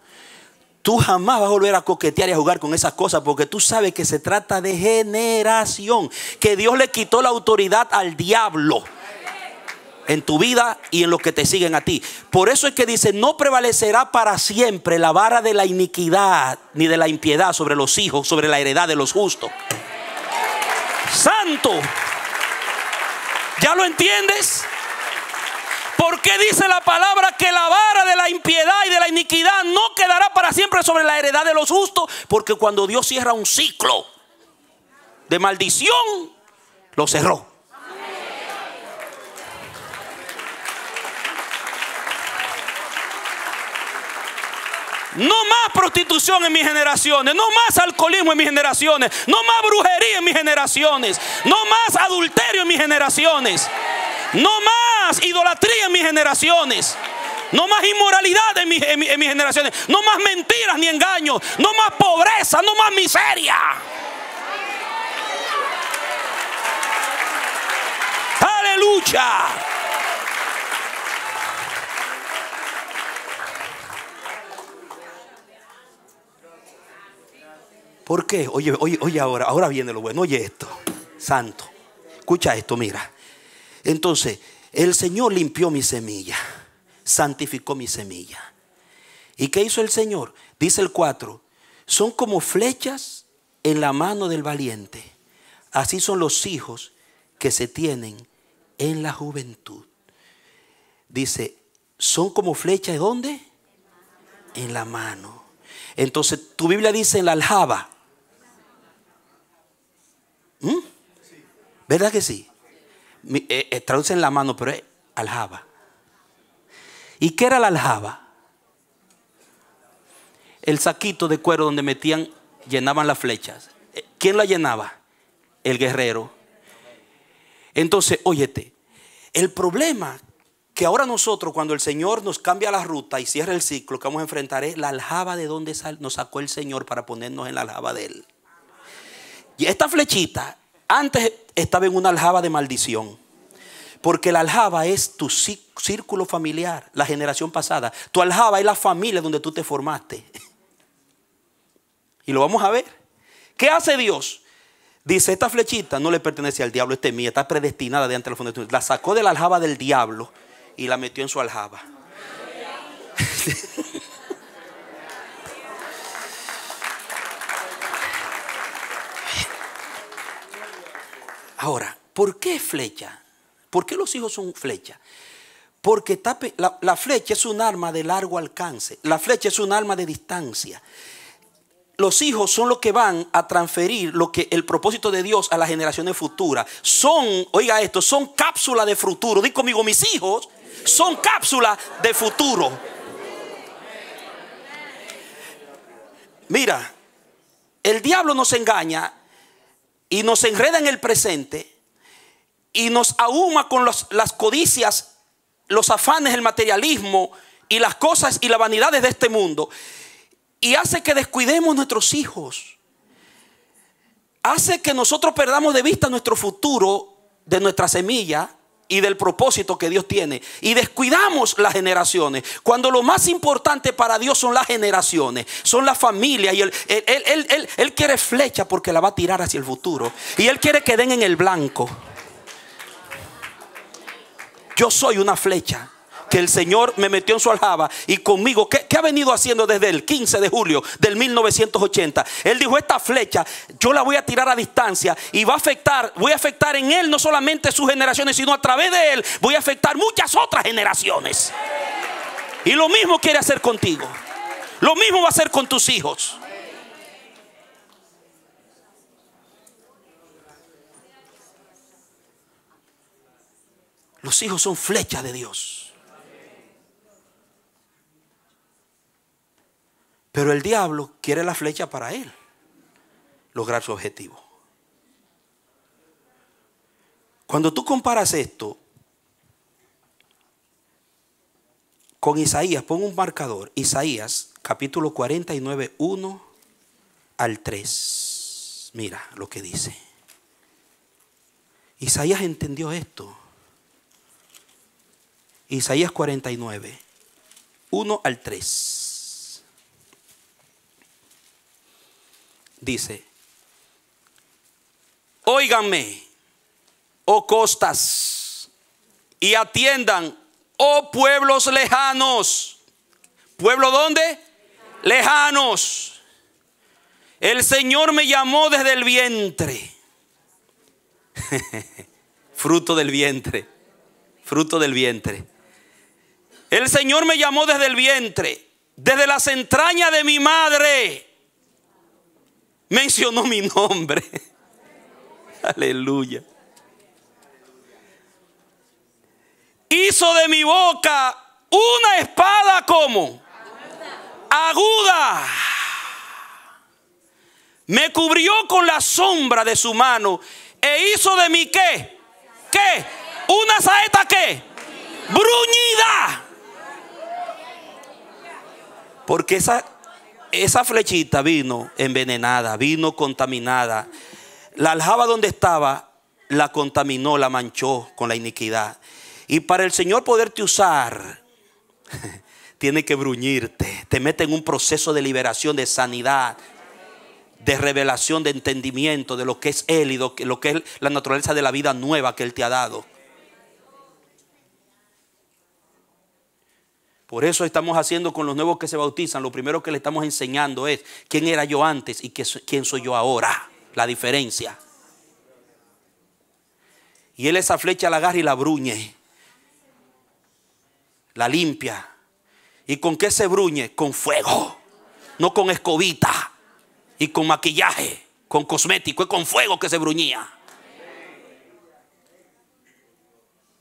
tú jamás vas a volver a coquetear y a jugar con esas cosas, porque tú sabes que se trata de generación, que Dios le quitó la autoridad al diablo en tu vida y en los que te siguen a ti. Por eso es que dice, no prevalecerá para siempre la vara de la iniquidad ni de la impiedad sobre los hijos, sobre la heredad de los justos. Santo, ¿ya lo entiendes? ¿Por qué dice la palabra que la vara de la impiedad y de la iniquidad no quedará para siempre sobre la heredad de los justos? Porque cuando Dios cierra un ciclo de maldición, lo cerró. No más prostitución en mis generaciones, no más alcoholismo en mis generaciones, no más brujería en mis generaciones, no más adulterio en mis generaciones, no más idolatría en mis generaciones, no más inmoralidad en mis generaciones, no más mentiras ni engaños, no más pobreza, no más miseria. Aleluya. ¿Por qué? Oye ahora viene lo bueno. Oye esto, santo. Escucha esto, mira. Entonces, el Señor limpió mi semilla, santificó mi semilla. ¿Y qué hizo el Señor? Dice el 4. Son como flechas en la mano del valiente. Así son los hijos que se tienen en la juventud. Dice, son como flechas, ¿dónde? En la mano. Entonces tu Biblia dice en la aljaba. ¿Verdad que sí? Traduce en la mano, pero es aljaba. ¿Y qué era la aljaba? El saquito de cuero donde llenaban las flechas. ¿Quién la llenaba? El guerrero. Entonces, óyete, el problema que ahora nosotros, cuando el Señor nos cambia la ruta y cierra el ciclo que vamos a enfrentar, es la aljaba de donde nos sacó el Señor para ponernos en la aljaba de Él. Y esta flechita antes estaba en una aljaba de maldición, porque la aljaba es tu círculo familiar, la generación pasada. Tu aljaba es la familia donde tú te formaste. Y lo vamos a ver. ¿Qué hace Dios? Dice, esta flechita no le pertenece al diablo, esta es mía, está predestinada de antes de la fundación. La sacó de la aljaba del diablo y la metió en su aljaba. Ahora, ¿por qué flecha? ¿Por qué los hijos son flecha? Porque la flecha es un arma de largo alcance. La flecha es un arma de distancia. Los hijos son los que van a transferir el propósito de Dios a las generaciones futuras. Oiga esto, son cápsulas de futuro. Di conmigo, mis hijos son cápsulas de futuro. Mira, el diablo nos engaña y nos enreda en el presente y nos ahuma con las codicias, los afanes, el materialismo y las cosas y las vanidades de este mundo. Y hace que descuidemos nuestros hijos. Hace que nosotros perdamos de vista nuestro futuro, de nuestra semilla y del propósito que Dios tiene. Y descuidamos las generaciones. Cuando lo más importante para Dios son las generaciones, son la familia. Y Él quiere flecha porque la va a tirar hacia el futuro. Y Él quiere que den en el blanco. Yo soy una flecha que el Señor me metió en su aljaba y conmigo, ¿qué ha venido haciendo desde el 15 de julio del 1980? Él dijo, esta flecha yo la voy a tirar a distancia y voy a afectar en él no solamente sus generaciones, sino a través de él voy a afectar muchas otras generaciones. Y lo mismo quiere hacer contigo. Lo mismo va a hacer con tus hijos. Los hijos son flechas de Dios. Pero el diablo quiere la flecha para él lograr su objetivo. Cuando tú comparas esto con Isaías, pon un marcador. Isaías capítulo 49, 1 al 3. Mira lo que dice. Isaías entendió esto. Isaías 49, 1 al 3. Dice, óiganme, oh costas, y atiendan, oh pueblos lejanos. ¿Pueblo dónde? Lejanos. El Señor me llamó desde el vientre. Fruto del vientre. Fruto del vientre. El Señor me llamó desde el vientre, desde las entrañas de mi madre. Mencionó mi nombre. Aleluya. Hizo de mi boca una espada como aguda. Me cubrió con la sombra de su mano e hizo de mí ¿qué? ¿Qué? Una saeta ¿qué? Bruñida. Porque esa flechita vino envenenada, vino contaminada. La aljaba donde estaba la contaminó, la manchó con la iniquidad. Y para el Señor poderte usar, tiene que bruñirte. Te mete en un proceso de liberación, de sanidad, de revelación, de entendimiento de lo que es Él y lo que es la naturaleza de la vida nueva que Él te ha dado. Por eso estamos haciendo con los nuevos que se bautizan. Lo primero que le estamos enseñando es quién era yo antes y quién soy yo ahora. La diferencia. Y Él esa flecha la agarra y la bruñe. La limpia. ¿Y con qué se bruñe? Con fuego. No con escobita y con maquillaje, con cosmético, es con fuego que se bruñía.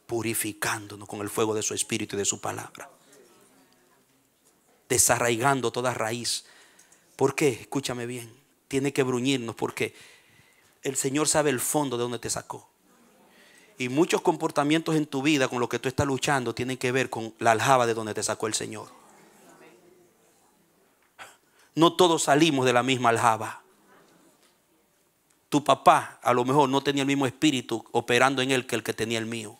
Purificándonos con el fuego de su espíritu y de su palabra. Desarraigando toda raíz. ¿Por qué? Escúchame bien. Tiene que bruñirnos porque el Señor sabe el fondo de donde te sacó. Y muchos comportamientos en tu vida con lo que tú estás luchando tienen que ver con la aljaba de donde te sacó el Señor. No todos salimos de la misma aljaba. Tu papá a lo mejor no tenía el mismo espíritu operando en él que el que tenía el mío.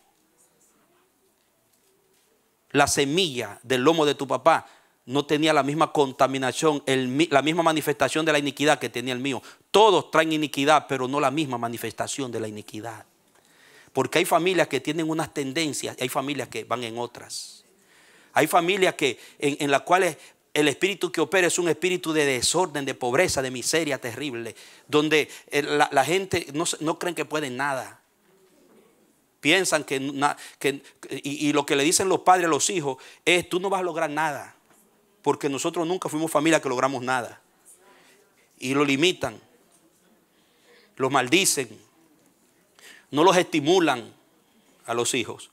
La semilla del lomo de tu papá no tenía la misma contaminación, la misma manifestación de la iniquidad que tenía el mío. Todos traen iniquidad, pero no la misma manifestación de la iniquidad. Porque hay familias que tienen unas tendencias y hay familias que van en otras. Hay familias que en las cuales el espíritu que opera es un espíritu de desorden, de pobreza, de miseria terrible. Donde la gente no creen que pueden nada. Piensan y lo que le dicen los padres a los hijos es: tú no vas a lograr nada. Porque nosotros nunca fuimos familia que logramos nada. Y lo limitan. Los maldicen. No los estimulan a los hijos.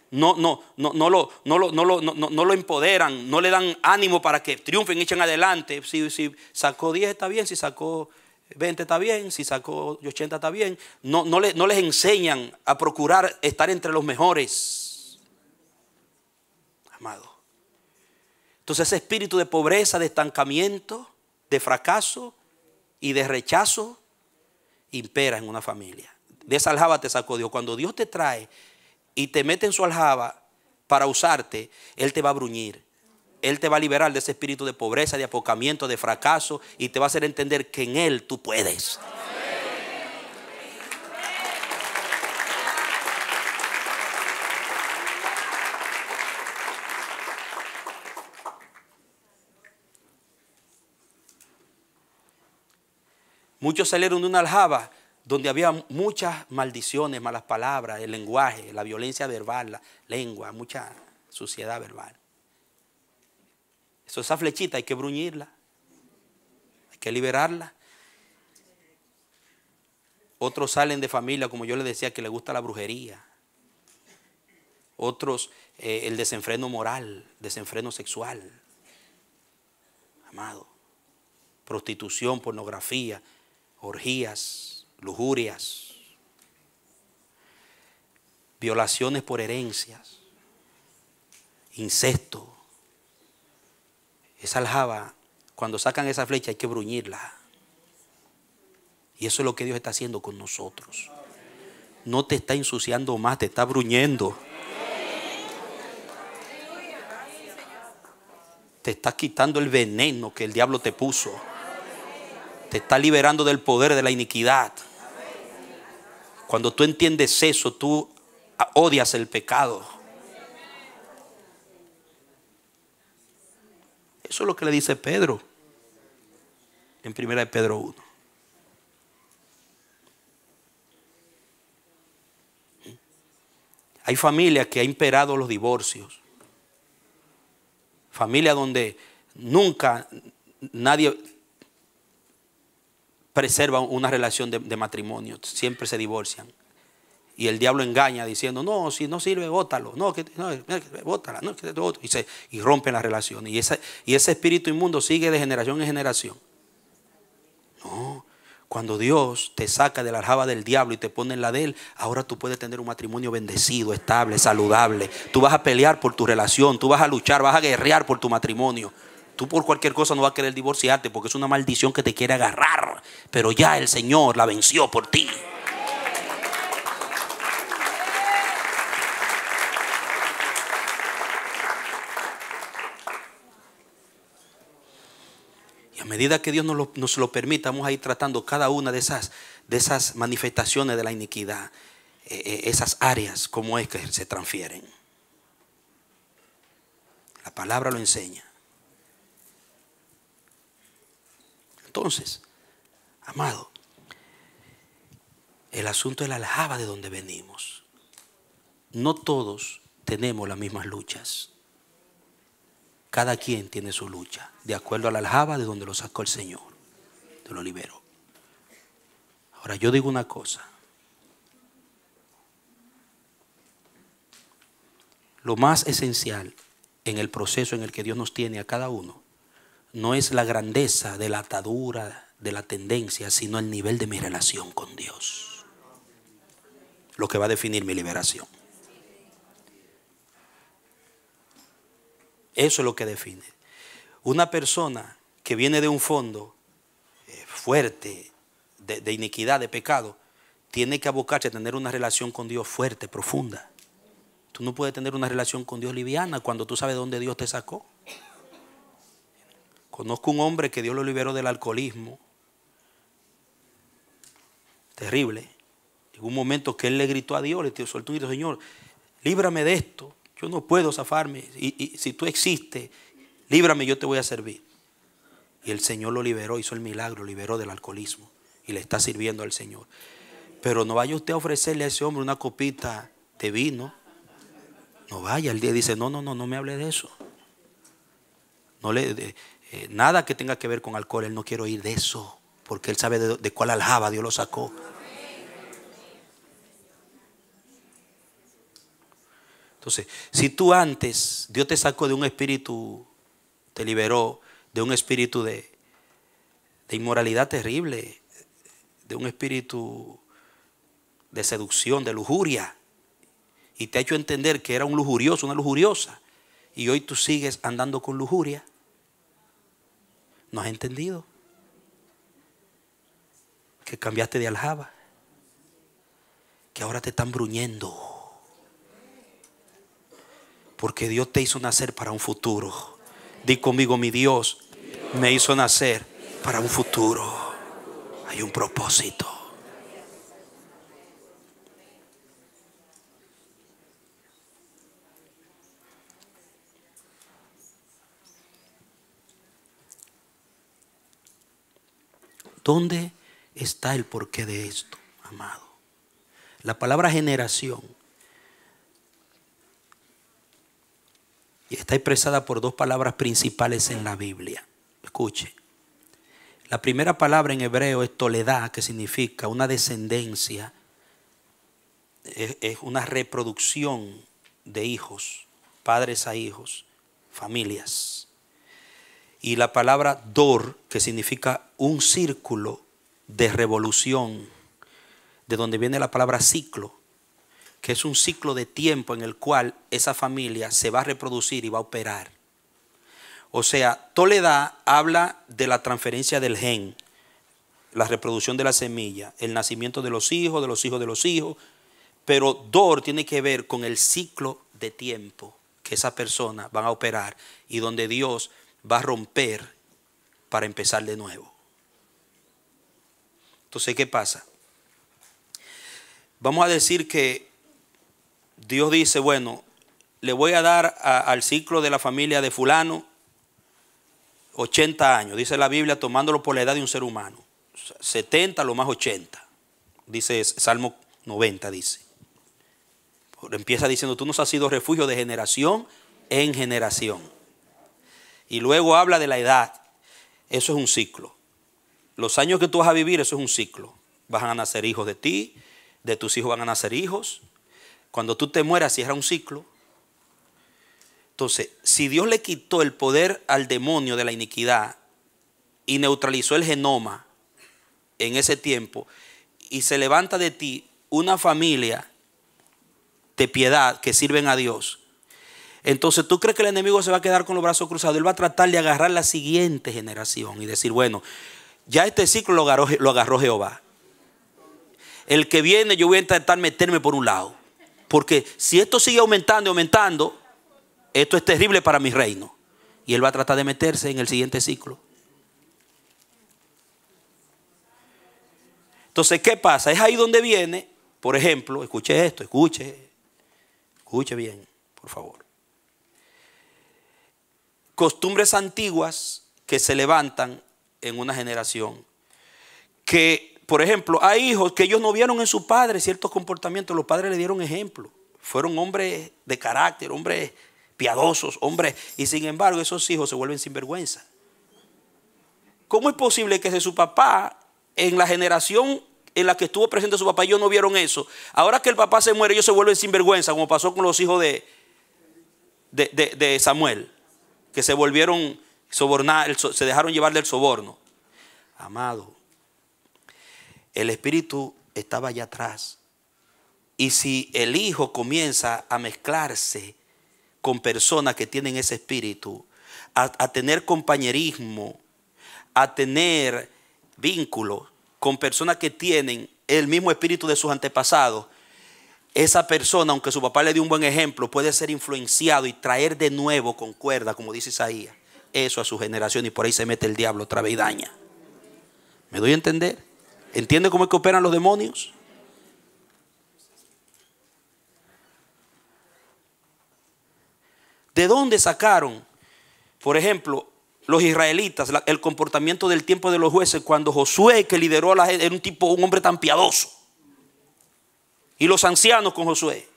No lo empoderan. No le dan ánimo para que triunfen y echen adelante. Si sacó 10 está bien. Si sacó 20 está bien. Si sacó 80 está bien. No les enseñan a procurar estar entre los mejores. Amado. Entonces ese espíritu de pobreza, de estancamiento, de fracaso y de rechazo impera en una familia. De esa aljaba te sacó Dios. Cuando Dios te trae y te mete en su aljaba para usarte, Él te va a bruñir. Él te va a liberar de ese espíritu de pobreza, de apocamiento, de fracaso, y te va a hacer entender que en Él tú puedes. Muchos salieron de una aljaba donde había muchas maldiciones, malas palabras, el lenguaje, la violencia verbal, la lengua, mucha suciedad verbal. Esa flechita hay que bruñirla, hay que liberarla. Otros salen de familia, como yo les decía, que les gusta la brujería. Otros el desenfreno moral, desenfreno sexual. Amado, prostitución, pornografía, orgías, lujurias, violaciones por herencias, incesto. Esa aljaba, cuando sacan esa flecha hay que bruñirla. Y eso es lo que Dios está haciendo con nosotros. No te está ensuciando más, te está bruñendo. Te está quitando el veneno que el diablo te puso. Te está liberando del poder de la iniquidad. Cuando tú entiendes eso, tú odias el pecado. Eso es lo que le dice Pedro en 1 Pedro 1. Hay familias que ha imperado los divorcios. Familias donde nunca nadie preserva una relación de matrimonio. Siempre se divorcian. Y el diablo engaña diciendo: no, si no sirve, bótalo. No, bótala. No, y rompen la relación. Y ese espíritu inmundo sigue de generación en generación. No. Cuando Dios te saca de la aljaba del diablo y te pone en la de Él, ahora tú puedes tener un matrimonio bendecido, estable, saludable. Tú vas a pelear por tu relación, tú vas a luchar, vas a guerrear por tu matrimonio. Tú por cualquier cosa no vas a querer divorciarte porque es una maldición que te quiere agarrar. Pero ya el Señor la venció por ti. Y a medida que Dios nos lo permita, vamos a ir tratando cada una de esas manifestaciones de la iniquidad. Esas áreas, cómo es que se transfieren. La palabra lo enseña. Entonces, amado, el asunto es la aljaba de donde venimos. No todos tenemos las mismas luchas. Cada quien tiene su lucha, de acuerdo a la aljaba de donde lo sacó el Señor, te lo liberó. Ahora yo digo una cosa. Lo más esencial en el proceso en el que Dios nos tiene a cada uno no es la grandeza de la atadura, de la tendencia, sino el nivel de mi relación con Dios. Lo que va a definir mi liberación. Eso es lo que define. Una persona que viene de un fondo fuerte de iniquidad, de pecado, tiene que abocarse a tener una relación con Dios fuerte, profunda. Tú no puedes tener una relación con Dios liviana cuando tú sabes de dónde Dios te sacó. Conozco un hombre que Dios lo liberó del alcoholismo. Terrible. En un momento que él le gritó a Dios, le soltó un grito: Señor, líbrame de esto. Yo no puedo zafarme. Y si tú existes, líbrame, yo te voy a servir. Y el Señor lo liberó, hizo el milagro, liberó del alcoholismo. Y le está sirviendo al Señor. Pero no vaya usted a ofrecerle a ese hombre una copita de vino. No vaya. El día dice: no me hable de eso. No nada que tenga que ver con alcohol. Él no quiere oír de eso. Porque él sabe de cuál aljaba Dios lo sacó. Entonces, si tú antes, Dios te sacó de un espíritu, te liberó de un espíritu de inmoralidad terrible, de un espíritu de seducción, de lujuria, y te ha hecho entender que era un lujurioso, una lujuriosa, y hoy tú sigues andando con lujuria, ¿no has entendido? Que cambiaste de aljaba, que ahora te están bruñendo. Porque Dios te hizo nacer para un futuro. Di conmigo: mi Dios me hizo nacer para un futuro. Hay un propósito. ¿Dónde está el porqué de esto, amado? La palabra generación y está expresada por dos palabras principales en la Biblia. Escuche. La primera palabra en hebreo es toledá, que significa una descendencia, es una reproducción de hijos, padres a hijos, familias. Y la palabra dor, que significa un círculo de revolución, de donde viene la palabra ciclo, que es un ciclo de tiempo en el cual esa familia se va a reproducir y va a operar. O sea, toledá habla de la transferencia del gen, la reproducción de la semilla, el nacimiento de los hijos, de los hijos de los hijos. Pero dor tiene que ver con el ciclo de tiempo que esa persona van a operar y donde Dios va a romper para empezar de nuevo. Entonces, ¿qué pasa? Vamos a decir que Dios dice: bueno, le voy a dar al ciclo de la familia de fulano 80 años, dice la Biblia, tomándolo por la edad de un ser humano. 70 lo más 80. Dice Salmo 90, dice. Empieza diciendo: tú nos has sido refugio de generación en generación. Y luego habla de la edad. Eso es un ciclo. Los años que tú vas a vivir, eso es un ciclo. Van a nacer hijos de ti, de tus hijos van a nacer hijos. Cuando tú te mueras, cierra un ciclo. Entonces, si Dios le quitó el poder al demonio de la iniquidad y neutralizó el genoma en ese tiempo, y se levanta de ti una familia de piedad que sirven a Dios, entonces tú crees que el enemigo se va a quedar con los brazos cruzados. Él va a tratar de agarrar la siguiente generación y decir: bueno, ya este ciclo lo agarró Jehová. El que viene yo voy a intentar meterme por un lado, porque si esto sigue aumentando y aumentando, esto es terrible para mi reino. Y él va a tratar de meterse en el siguiente ciclo. Entonces, ¿qué pasa? Es ahí donde viene, por ejemplo, escuche esto, escuche bien, por favor. Costumbres antiguas que se levantan en una generación. Que, por ejemplo, hay hijos que ellos no vieron en su padre ciertos comportamientos. Los padres le dieron ejemplo. Fueron hombres de carácter, hombres piadosos, hombres, y sin embargo esos hijos se vuelven sinvergüenza. ¿Cómo es posible que si su papá, en la generación en la que estuvo presente su papá, ellos no vieron eso? Ahora que el papá se muere, ellos se vuelven sinvergüenza, como pasó con los hijos de Samuel, que se volvieron sobornar, se dejaron llevar del soborno. Amado, el espíritu estaba allá atrás. Y si el hijo comienza a mezclarse con personas que tienen ese espíritu, a tener compañerismo, a tener vínculos con personas que tienen el mismo espíritu de sus antepasados, esa persona, aunque su papá le dio un buen ejemplo, puede ser influenciado y traer de nuevo con cuerda, como dice Isaías, eso a su generación, y por ahí se mete el diablo otra vez y daña. ¿Me doy a entender? ¿Entiende cómo es que operan los demonios? ¿De dónde sacaron, por ejemplo, los israelitas, el comportamiento del tiempo de los jueces, cuando Josué, que lideró a la gente, era un hombre tan piadoso? Y los ancianos con Josué,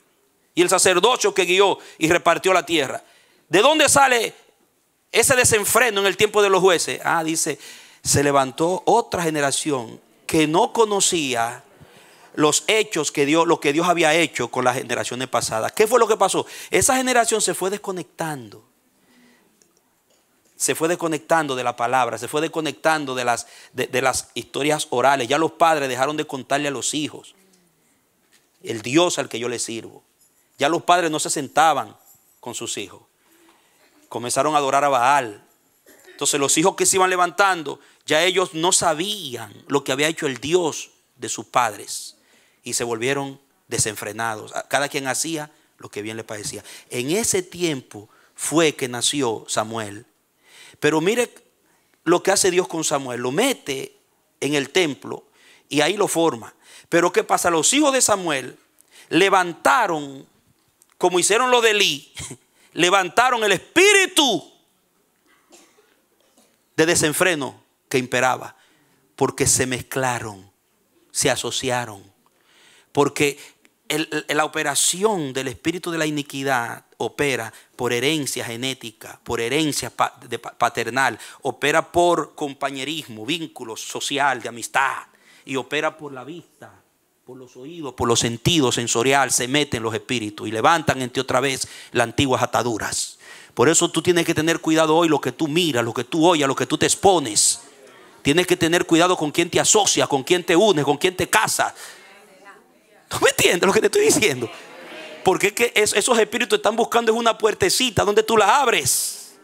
y el sacerdocio que guió y repartió la tierra. ¿De dónde sale ese desenfreno en el tiempo de los jueces? Dice, se levantó otra generación que no conocía los hechos que Dios, lo que Dios había hecho con las generaciones pasadas. ¿Qué fue lo que pasó? Esa generación se fue desconectando. Se fue desconectando de la palabra, se fue desconectando de las historias orales. Ya los padres dejaron de contarle a los hijos el Dios al que yo le sirvo. Ya los padres no se sentaban con sus hijos. Comenzaron a adorar a Baal. Entonces los hijos que se iban levantando, ya ellos no sabían lo que había hecho el Dios de sus padres. Y se volvieron desenfrenados. Cada quien hacía lo que bien le parecía. En ese tiempo fue que nació Samuel. Pero mire lo que hace Dios con Samuel. Lo mete en el templo y ahí lo forma. Pero ¿qué pasa? Los hijos de Samuel levantaron, como hicieron lo de Elí, levantaron el espíritu de desenfreno que imperaba. Porque se mezclaron, se asociaron. Porque la operación del espíritu de la iniquidad opera por herencia genética, por herencia paternal, opera por compañerismo, vínculos social, de amistad, y opera por la vista, por los oídos, por los sentidos sensorial. Se meten los espíritus y levantan en ti otra vez las antiguas ataduras. Por eso tú tienes que tener cuidado hoy lo que tú miras, lo que tú oyes, lo que tú te expones. Tienes que tener cuidado con quién te asocias, con quién te unes, con quién te casas. ¿No me entiendes lo que te estoy diciendo? Porque es que esos espíritus están buscando es una puertecita donde tú la abres.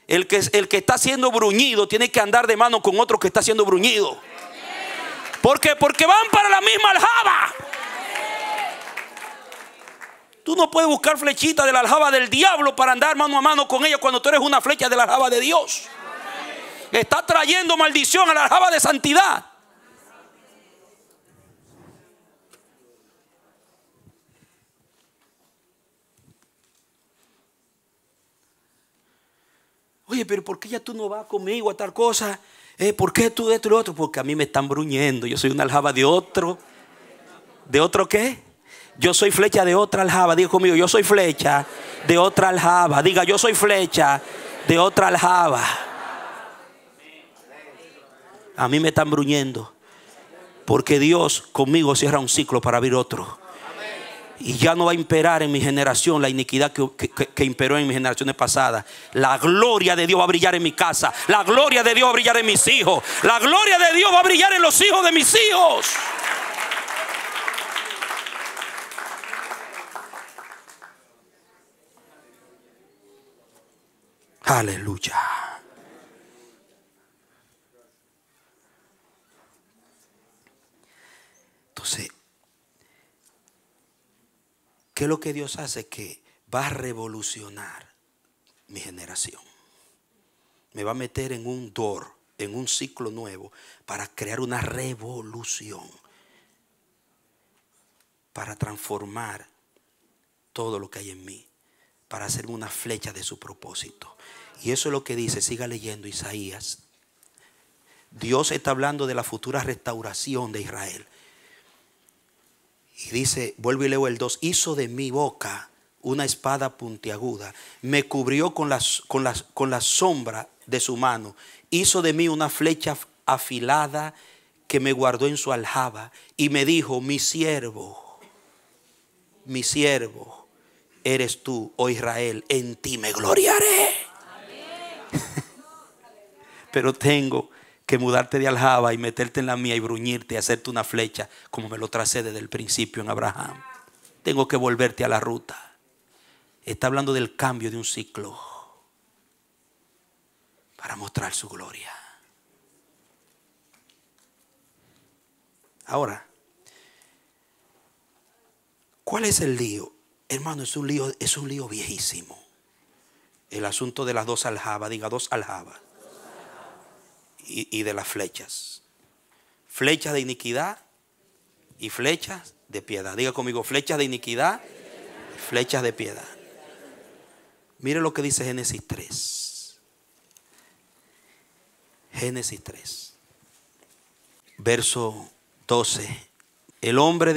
El que está siendo bruñido tiene que andar de mano con otro que está siendo bruñido. Porque van para la misma aljaba. Tú no puedes buscar flechitas de la aljaba del diablo para andar mano a mano con ella cuando tú eres una flecha de la aljaba de Dios. Está trayendo maldición a la aljaba de santidad. Oye, pero ¿por qué ya tú no vas conmigo a tal cosa? ¿Por qué tú de esto y lo otro? Porque a mí me están bruñendo. Yo soy una aljaba de otro. ¿De otro qué? Yo soy flecha de otra aljaba. Diga conmigo, yo soy flecha de otra aljaba. Diga, yo soy flecha de otra aljaba. A mí me están bruñendo. Porque Dios conmigo cierra un ciclo para abrir otro. Y ya no va a imperar en mi generación la iniquidad que imperó en mis generaciones pasadas. La gloria de Dios va a brillar en mi casa. La gloria de Dios va a brillar en mis hijos. La gloria de Dios va a brillar en los hijos de mis hijos. Aleluya. Entonces, ¿qué es lo que Dios hace? Que va a revolucionar mi generación. Me va a meter en un door, en un ciclo nuevo, para crear una revolución, para transformar todo lo que hay en mí, para hacerme una flecha de su propósito. Y eso es lo que dice, siga leyendo Isaías. Dios está hablando de la futura restauración de Israel. Y dice, vuelvo y leo el 2, hizo de mi boca una espada puntiaguda. Me cubrió con la sombra de su mano. Hizo de mí una flecha afilada que me guardó en su aljaba. Y me dijo: mi siervo eres tú, oh Israel, en ti me gloriaré. Pero tengo que mudarte de aljaba y meterte en la mía y bruñirte y hacerte una flecha como me lo tracé desde el principio en Abraham. Tengo que volverte a la ruta. Está hablando del cambio de un ciclo para mostrar su gloria. Ahora, ¿cuál es el lío? Hermano, es un lío viejísimo. El asunto de las dos aljabas, diga dos aljabas. Y de las flechas. Flechas de iniquidad y flechas de piedad. Diga conmigo, flechas de iniquidad, flechas de piedad. Mire lo que dice Génesis 3. Génesis 3. Verso 12. El hombre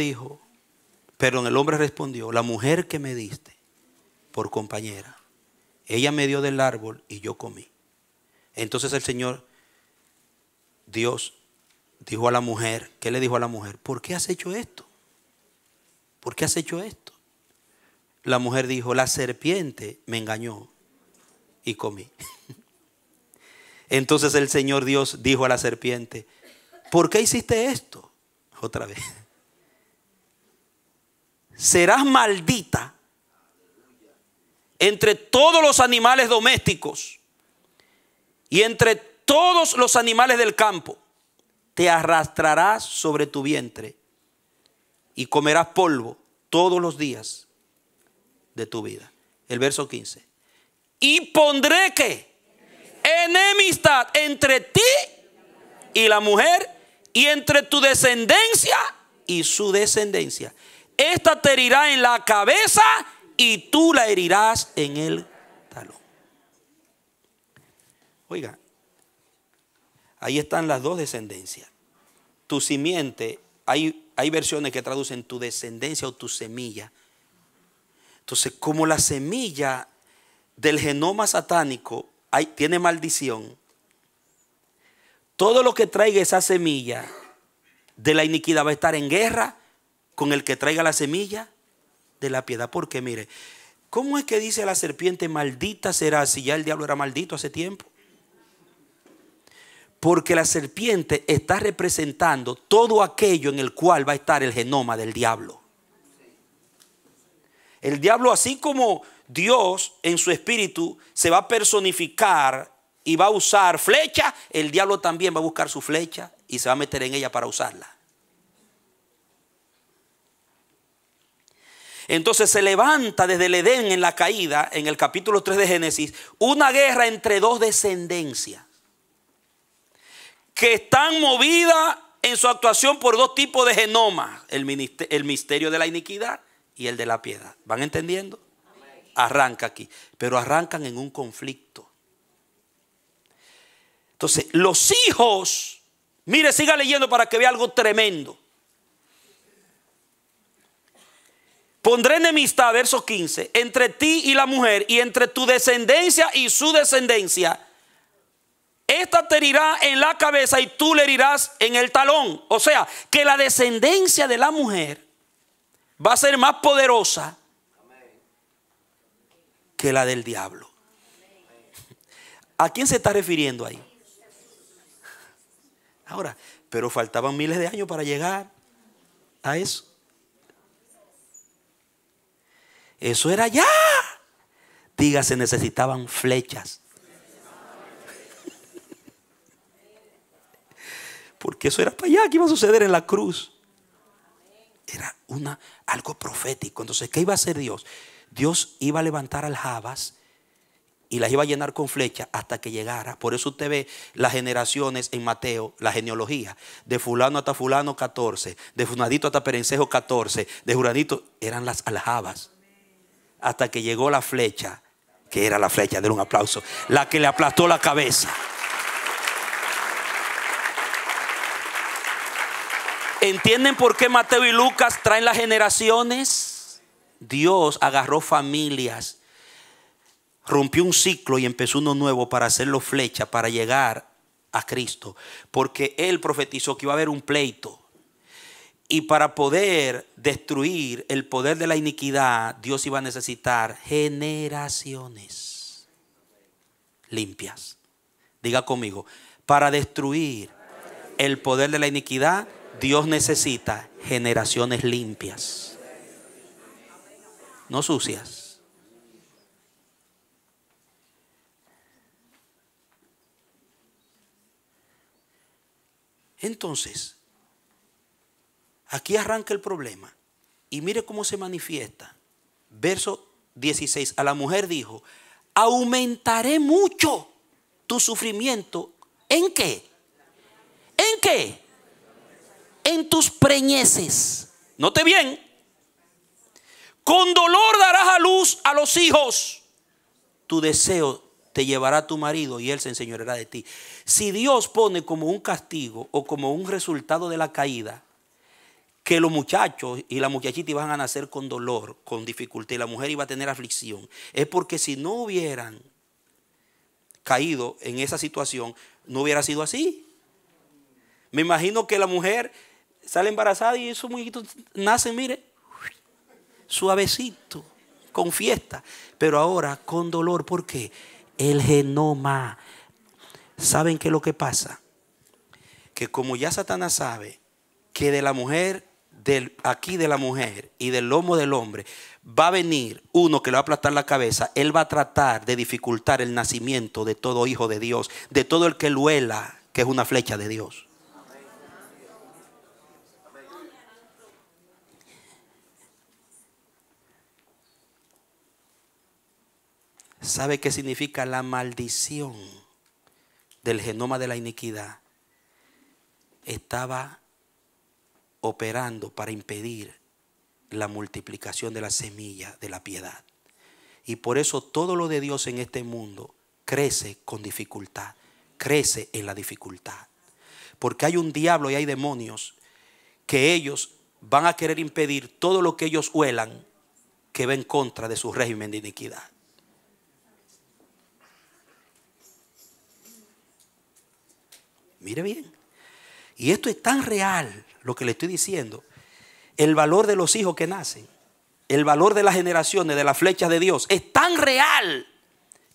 respondió: la mujer que me diste por compañera, ella me dio del árbol y yo comí. Entonces el Señor Dios dijo a la mujer, ¿qué le dijo a la mujer? ¿Por qué has hecho esto? ¿Por qué has hecho esto? La mujer dijo: la serpiente me engañó y comí. Entonces el Señor Dios dijo a la serpiente: ¿por qué hiciste esto? Otra vez. Serás maldita entre todos los animales domésticos y entre todos los animales del campo. Te arrastrarás sobre tu vientre y comerás polvo todos los días de tu vida. El verso 15. Y pondré ¿qué? Enemistad entre ti y la mujer, y entre tu descendencia y su descendencia. Esta te herirá en la cabeza y tú la herirás en el talón. Oiga, ahí están las dos descendencias. Tu simiente, hay versiones que traducen tu descendencia o tu semilla. Entonces, como la semilla del genoma satánico tiene maldición, todo lo que traiga esa semilla de la iniquidad va a estar en guerra con el que traiga la semilla de la piedad. Porque mire, ¿cómo es que dice la serpiente maldita será si ya el diablo era maldito hace tiempo? Porque la serpiente está representando todo aquello en el cual va a estar el genoma del diablo. El diablo, así como Dios en su espíritu se va a personificar y va a usar flecha, el diablo también va a buscar su flecha y se va a meter en ella para usarla. Entonces se levanta desde el Edén en la caída, en el capítulo 3 de Génesis, una guerra entre dos descendencias que están movidas en su actuación por dos tipos de genomas: el misterio de la iniquidad y el de la piedad. ¿Van entendiendo? Arranca aquí, pero arrancan en un conflicto. Entonces los hijos, mire, siga leyendo para que vea algo tremendo. Pondré enemistad, verso 15, entre ti y la mujer, y entre tu descendencia y su descendencia. Esta te herirá en la cabeza y tú le herirás en el talón. O sea, que la descendencia de la mujer va a ser más poderosa que la del diablo. ¿A quién se está refiriendo ahí? Ahora, pero faltaban miles de años para llegar a eso. Eso era ya. Dígase, necesitaban flechas. Porque eso era para allá, que iba a suceder en la cruz. Era algo profético. Entonces, ¿qué iba a hacer Dios? Dios iba a levantar aljabas y las iba a llenar con flechas hasta que llegara. Por eso usted ve las generaciones en Mateo, la genealogía. De fulano hasta fulano 14. De fulanito hasta perencejo 14. De juranito, eran las aljabas. Hasta que llegó la flecha, que era la flecha, denle un aplauso, la que le aplastó la cabeza. ¿Entienden por qué Mateo y Lucas traen las generaciones Dios agarró familias, rompió un ciclo y empezó uno nuevo para hacerlo flecha, para llegar a Cristo. Porque Él profetizó que iba a haber un pleito. Y para poder destruir el poder de la iniquidad, Dios iba a necesitar generaciones limpias. Diga conmigo, para destruir el poder de la iniquidad, Dios necesita generaciones limpias, no sucias. Entonces, aquí arranca el problema. Y mire cómo se manifiesta. Verso 16. A la mujer dijo: aumentaré mucho tu sufrimiento. ¿En qué? ¿En qué? En tus preñeces. Note bien. Con dolor darás a luz a los hijos. Tu deseo te llevará a tu marido y él se enseñoreará de ti. Si Dios pone como un castigo o como un resultado de la caída que los muchachos y la muchachita iban a nacer con dolor, con dificultad, y la mujer iba a tener aflicción, es porque si no hubieran caído en esa situación, no hubiera sido así. Me imagino que la mujer sale embarazada y esos muñequitos nacen, mire, suavecito, con fiesta, pero ahora con dolor. ¿Por qué? El genoma. ¿Saben qué es lo que pasa? Que como ya Satanás sabe que de la mujer, aquí de la mujer y del lomo del hombre va a venir uno que le va a aplastar la cabeza, él va a tratar de dificultar el nacimiento de todo hijo de Dios, de todo el que luela, que es una flecha de Dios. ¿Sabe qué significa la maldición del genoma de la iniquidad? Estaba operando para impedir la multiplicación de la semilla de la piedad. Y por eso todo lo de Dios en este mundo crece con dificultad, crece en la dificultad. Porque hay un diablo y hay demonios que ellos van a querer impedir todo lo que ellos huelan que va en contra de su régimen de iniquidad. Mire bien. Y esto es tan real, lo que le estoy diciendo. El valor de los hijos que nacen, el valor de las generaciones, de las flechas de Dios, es tan real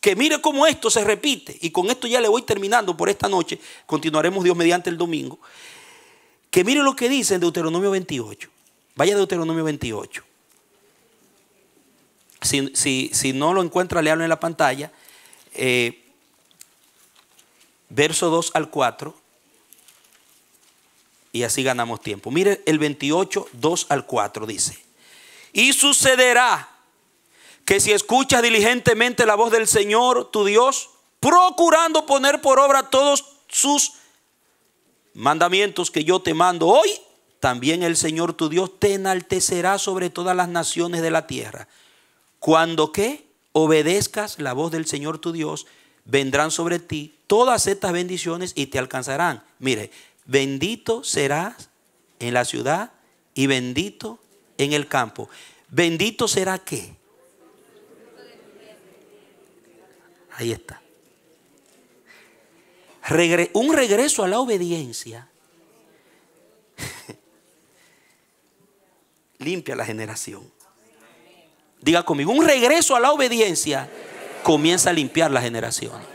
que mire cómo esto se repite. Y con esto ya le voy terminando por esta noche. Continuaremos Dios mediante el domingo. Que mire lo que dice en Deuteronomio 28. Vaya a Deuteronomio 28. Si no lo encuentra, léalo en la pantalla. Verso 2 al 4. Y así ganamos tiempo. Mire el 28, 2 al 4 dice: y sucederá que si escuchas diligentemente la voz del Señor tu Dios, procurando poner por obra todos sus mandamientos que yo te mando hoy, también el Señor tu Dios te enaltecerá sobre todas las naciones de la tierra. Cuando que obedezcas la voz del Señor tu Dios, vendrán sobre ti todas estas bendiciones y te alcanzarán. Mire, bendito serás en la ciudad y bendito en el campo. Bendito será ¿qué? Ahí está. Un regreso a la obediencia limpia la generación. Diga conmigo, un regreso a la obediencia comienza a limpiar la generación.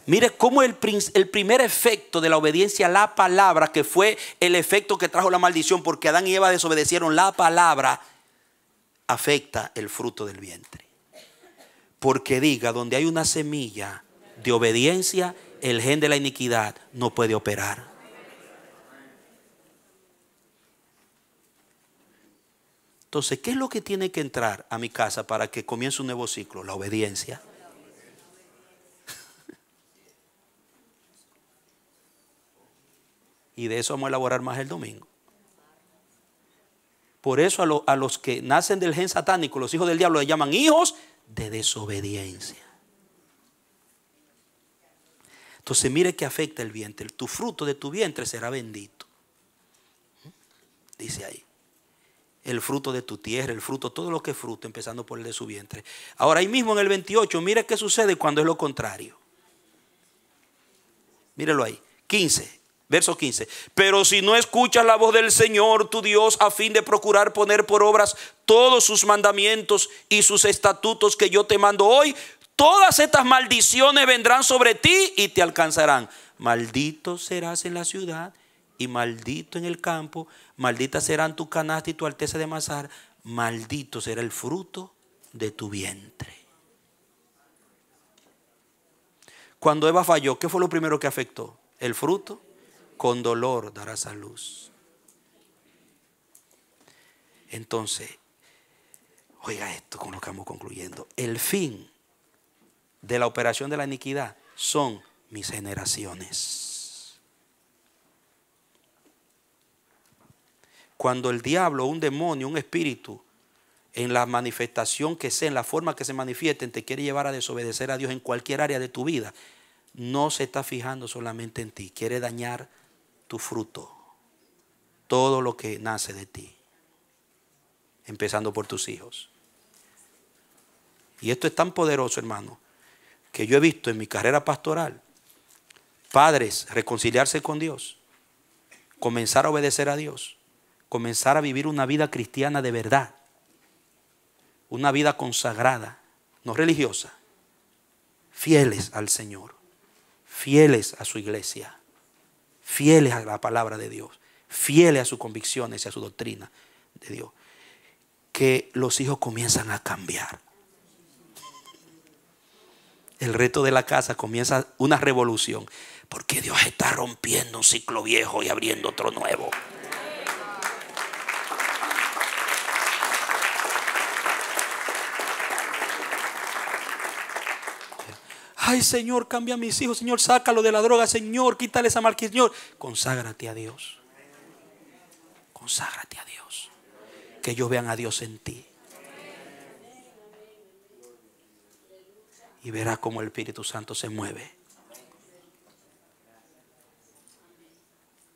Mire cómo el primer efecto de la obediencia a la palabra, que fue el efecto que trajo la maldición porque Adán y Eva desobedecieron la palabra, afecta el fruto del vientre. Porque diga, donde hay una semilla de obediencia, el gen de la iniquidad no puede operar. Entonces, ¿qué es lo que tiene que entrar a mi casa para que comience un nuevo ciclo? La obediencia. Y de eso vamos a elaborar más el domingo. Por eso a los que nacen del gen satánico, los hijos del diablo, les llaman hijos de desobediencia. Entonces mire que afecta el vientre. Tu fruto de tu vientre será bendito. Dice ahí. el fruto de tu tierra, el fruto, todo lo que es fruto, empezando por el de su vientre. Ahora ahí mismo en el 28, mira qué sucede cuando es lo contrario. Mírelo ahí, 15, verso 15. Pero si no escuchas la voz del Señor tu Dios a fin de procurar poner por obras todos sus mandamientos y sus estatutos que yo te mando hoy, todas estas maldiciones vendrán sobre ti y te alcanzarán. Maldito serás en la ciudad y maldito en el campo. Maldita serán tu canasta y tu alteza de amasar. Maldito será el fruto de tu vientre. Cuando Eva falló, ¿qué fue lo primero que afectó? El fruto. Con dolor darás a luz. Entonces, oiga esto con lo que estamos concluyendo. El fin de la operación de la iniquidad son mis generaciones. Cuando el diablo, un demonio, un espíritu, en la manifestación que sea, en la forma que se manifiesten, te quiere llevar a desobedecer a Dios en cualquier área de tu vida, no se está fijando solamente en ti, quiere dañar tu fruto, todo lo que nace de ti, empezando por tus hijos. Y esto es tan poderoso, hermano, que yo he visto en mi carrera pastoral padres reconciliarse con Dios, comenzar a obedecer a Dios, comenzar a vivir una vida cristiana de verdad, una vida consagrada, no religiosa, fieles al Señor, fieles a su iglesia, fieles a la palabra de Dios, fieles a sus convicciones y a su doctrina de Dios, que los hijos comienzan a cambiar. El reto de la casa comienza una revolución, porque Dios está rompiendo un ciclo viejo y abriendo otro nuevo. Ay, Señor, cambia a mis hijos. Señor, sácalo de la droga. Señor, quítale esa marca. Señor, conságrate a Dios. Conságrate a Dios. Que ellos vean a Dios en ti. Y verás cómo el Espíritu Santo se mueve.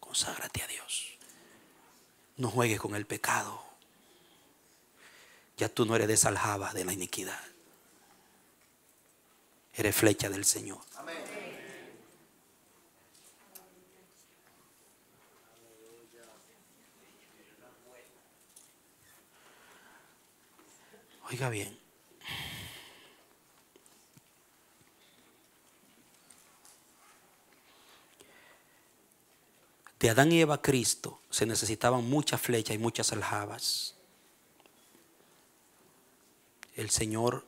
Conságrate a Dios. No juegues con el pecado. Ya tú no eres de esa aljaba de la iniquidad. Eres flecha del Señor. Amén. Oiga bien. De Adán y Eva a Cristo se necesitaban muchas flechas y muchas aljabas. El Señor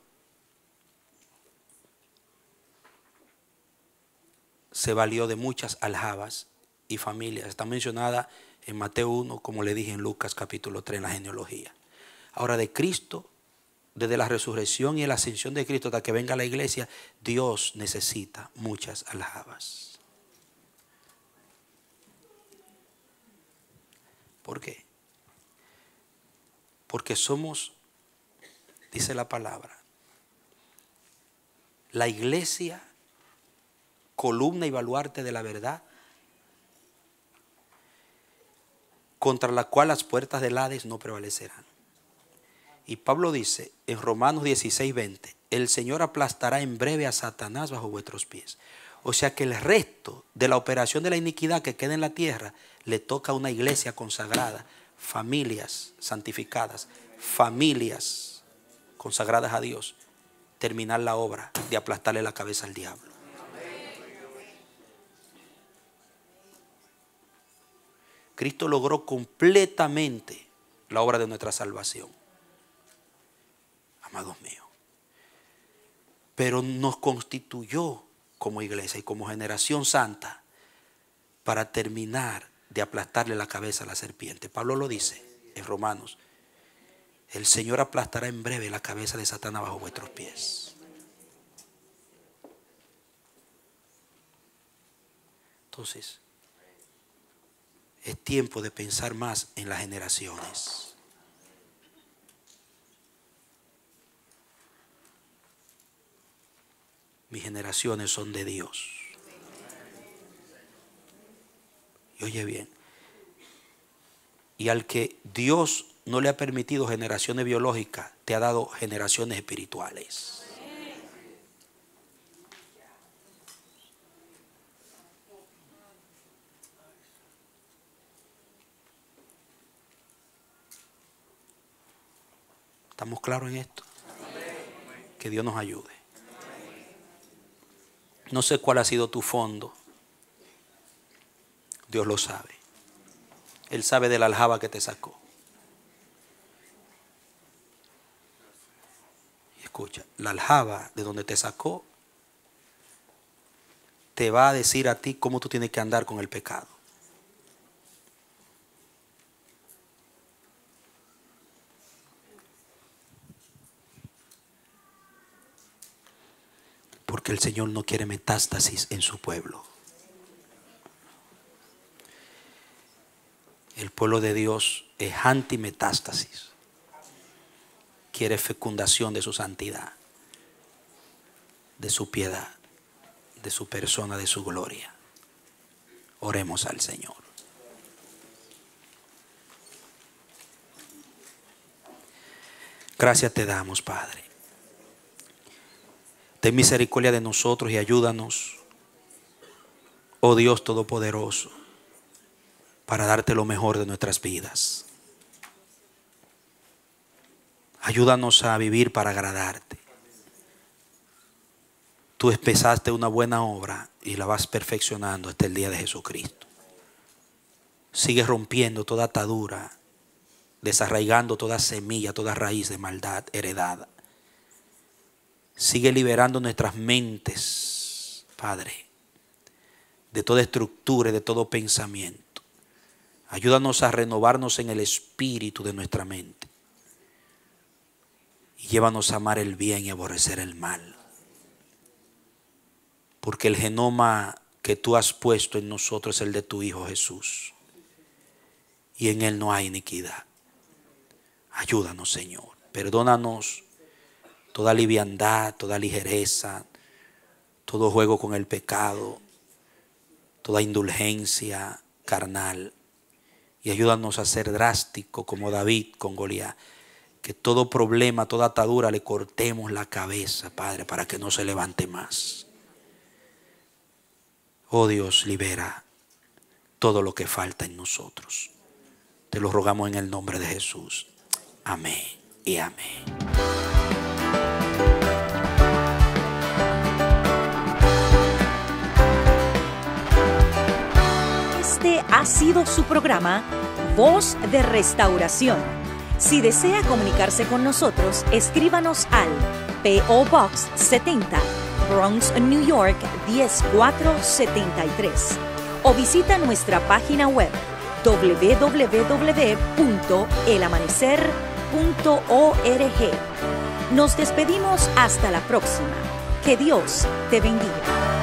se valió de muchas aljabas y familias. Está mencionada en Mateo 1, como le dije en Lucas capítulo 3 en la genealogía. Ahora, de Cristo, desde la resurrección y la ascensión de Cristo hasta que venga la iglesia, Dios necesita muchas aljabas. ¿Por qué? Porque somos, dice la palabra, la iglesia, columna y baluarte de la verdad, contra la cual las puertas del Hades no prevalecerán. Y Pablo dice en Romanos 16:20, el Señor aplastará en breve a Satanás bajo vuestros pies. O sea que el resto de la operación de la iniquidad que queda en la tierra le toca a una iglesia consagrada, familias santificadas, familias consagradas a Dios, terminar la obra de aplastarle la cabeza al diablo. Cristo logró completamente la obra de nuestra salvación, amados míos. Pero nos constituyó como iglesia y como generación santa para terminar de aplastarle la cabeza a la serpiente. Pablo lo dice en Romanos. El Señor aplastará en breve la cabeza de Satanás bajo vuestros pies. Entonces, es tiempo de pensar más en las generaciones. Mis generaciones son de Dios. Y oye bien, y al que Dios no le ha permitido generaciones biológicas, te ha dado generaciones espirituales. ¿Estamos claros en esto? Que Dios nos ayude. No sé cuál ha sido tu fondo. Dios lo sabe. Él sabe de la aljaba que te sacó. Y escucha, la aljaba de donde te sacó te va a decir a ti cómo tú tienes que andar con el pecado. Porque el Señor no quiere metástasis en su pueblo. El pueblo de Dios es anti-metástasis. Quiere fecundación de su santidad, de su piedad, de su persona, de su gloria. Oremos al Señor. Gracias te damos, Padre. Ten misericordia de nosotros y ayúdanos, oh Dios Todopoderoso, para darte lo mejor de nuestras vidas. Ayúdanos a vivir para agradarte. Tú empezaste una buena obra y la vas perfeccionando hasta el día de Jesucristo. Sigue rompiendo toda atadura, desarraigando toda semilla, toda raíz de maldad heredada. Sigue liberando nuestras mentes, Padre, de toda estructura y de todo pensamiento. Ayúdanos a renovarnos en el espíritu de nuestra mente. Y llévanos a amar el bien y aborrecer el mal. Porque el genoma que tú has puesto en nosotros es el de tu Hijo Jesús. Y en Él no hay iniquidad. Ayúdanos, Señor. Perdónanos toda liviandad, toda ligereza, todo juego con el pecado, toda indulgencia carnal. Y ayúdanos a ser drástico como David con Goliat. Que todo problema, toda atadura le cortemos la cabeza, Padre, para que no se levante más. Oh Dios, libera todo lo que falta en nosotros. Te lo rogamos en el nombre de Jesús. Amén y amén. Este ha sido su programa Voz de Restauración. Si desea comunicarse con nosotros, escríbanos al P.O. Box 70, Bronx, New York 10473 o visita nuestra página web www.elamanecer.org. Nos despedimos hasta la próxima. Que Dios te bendiga.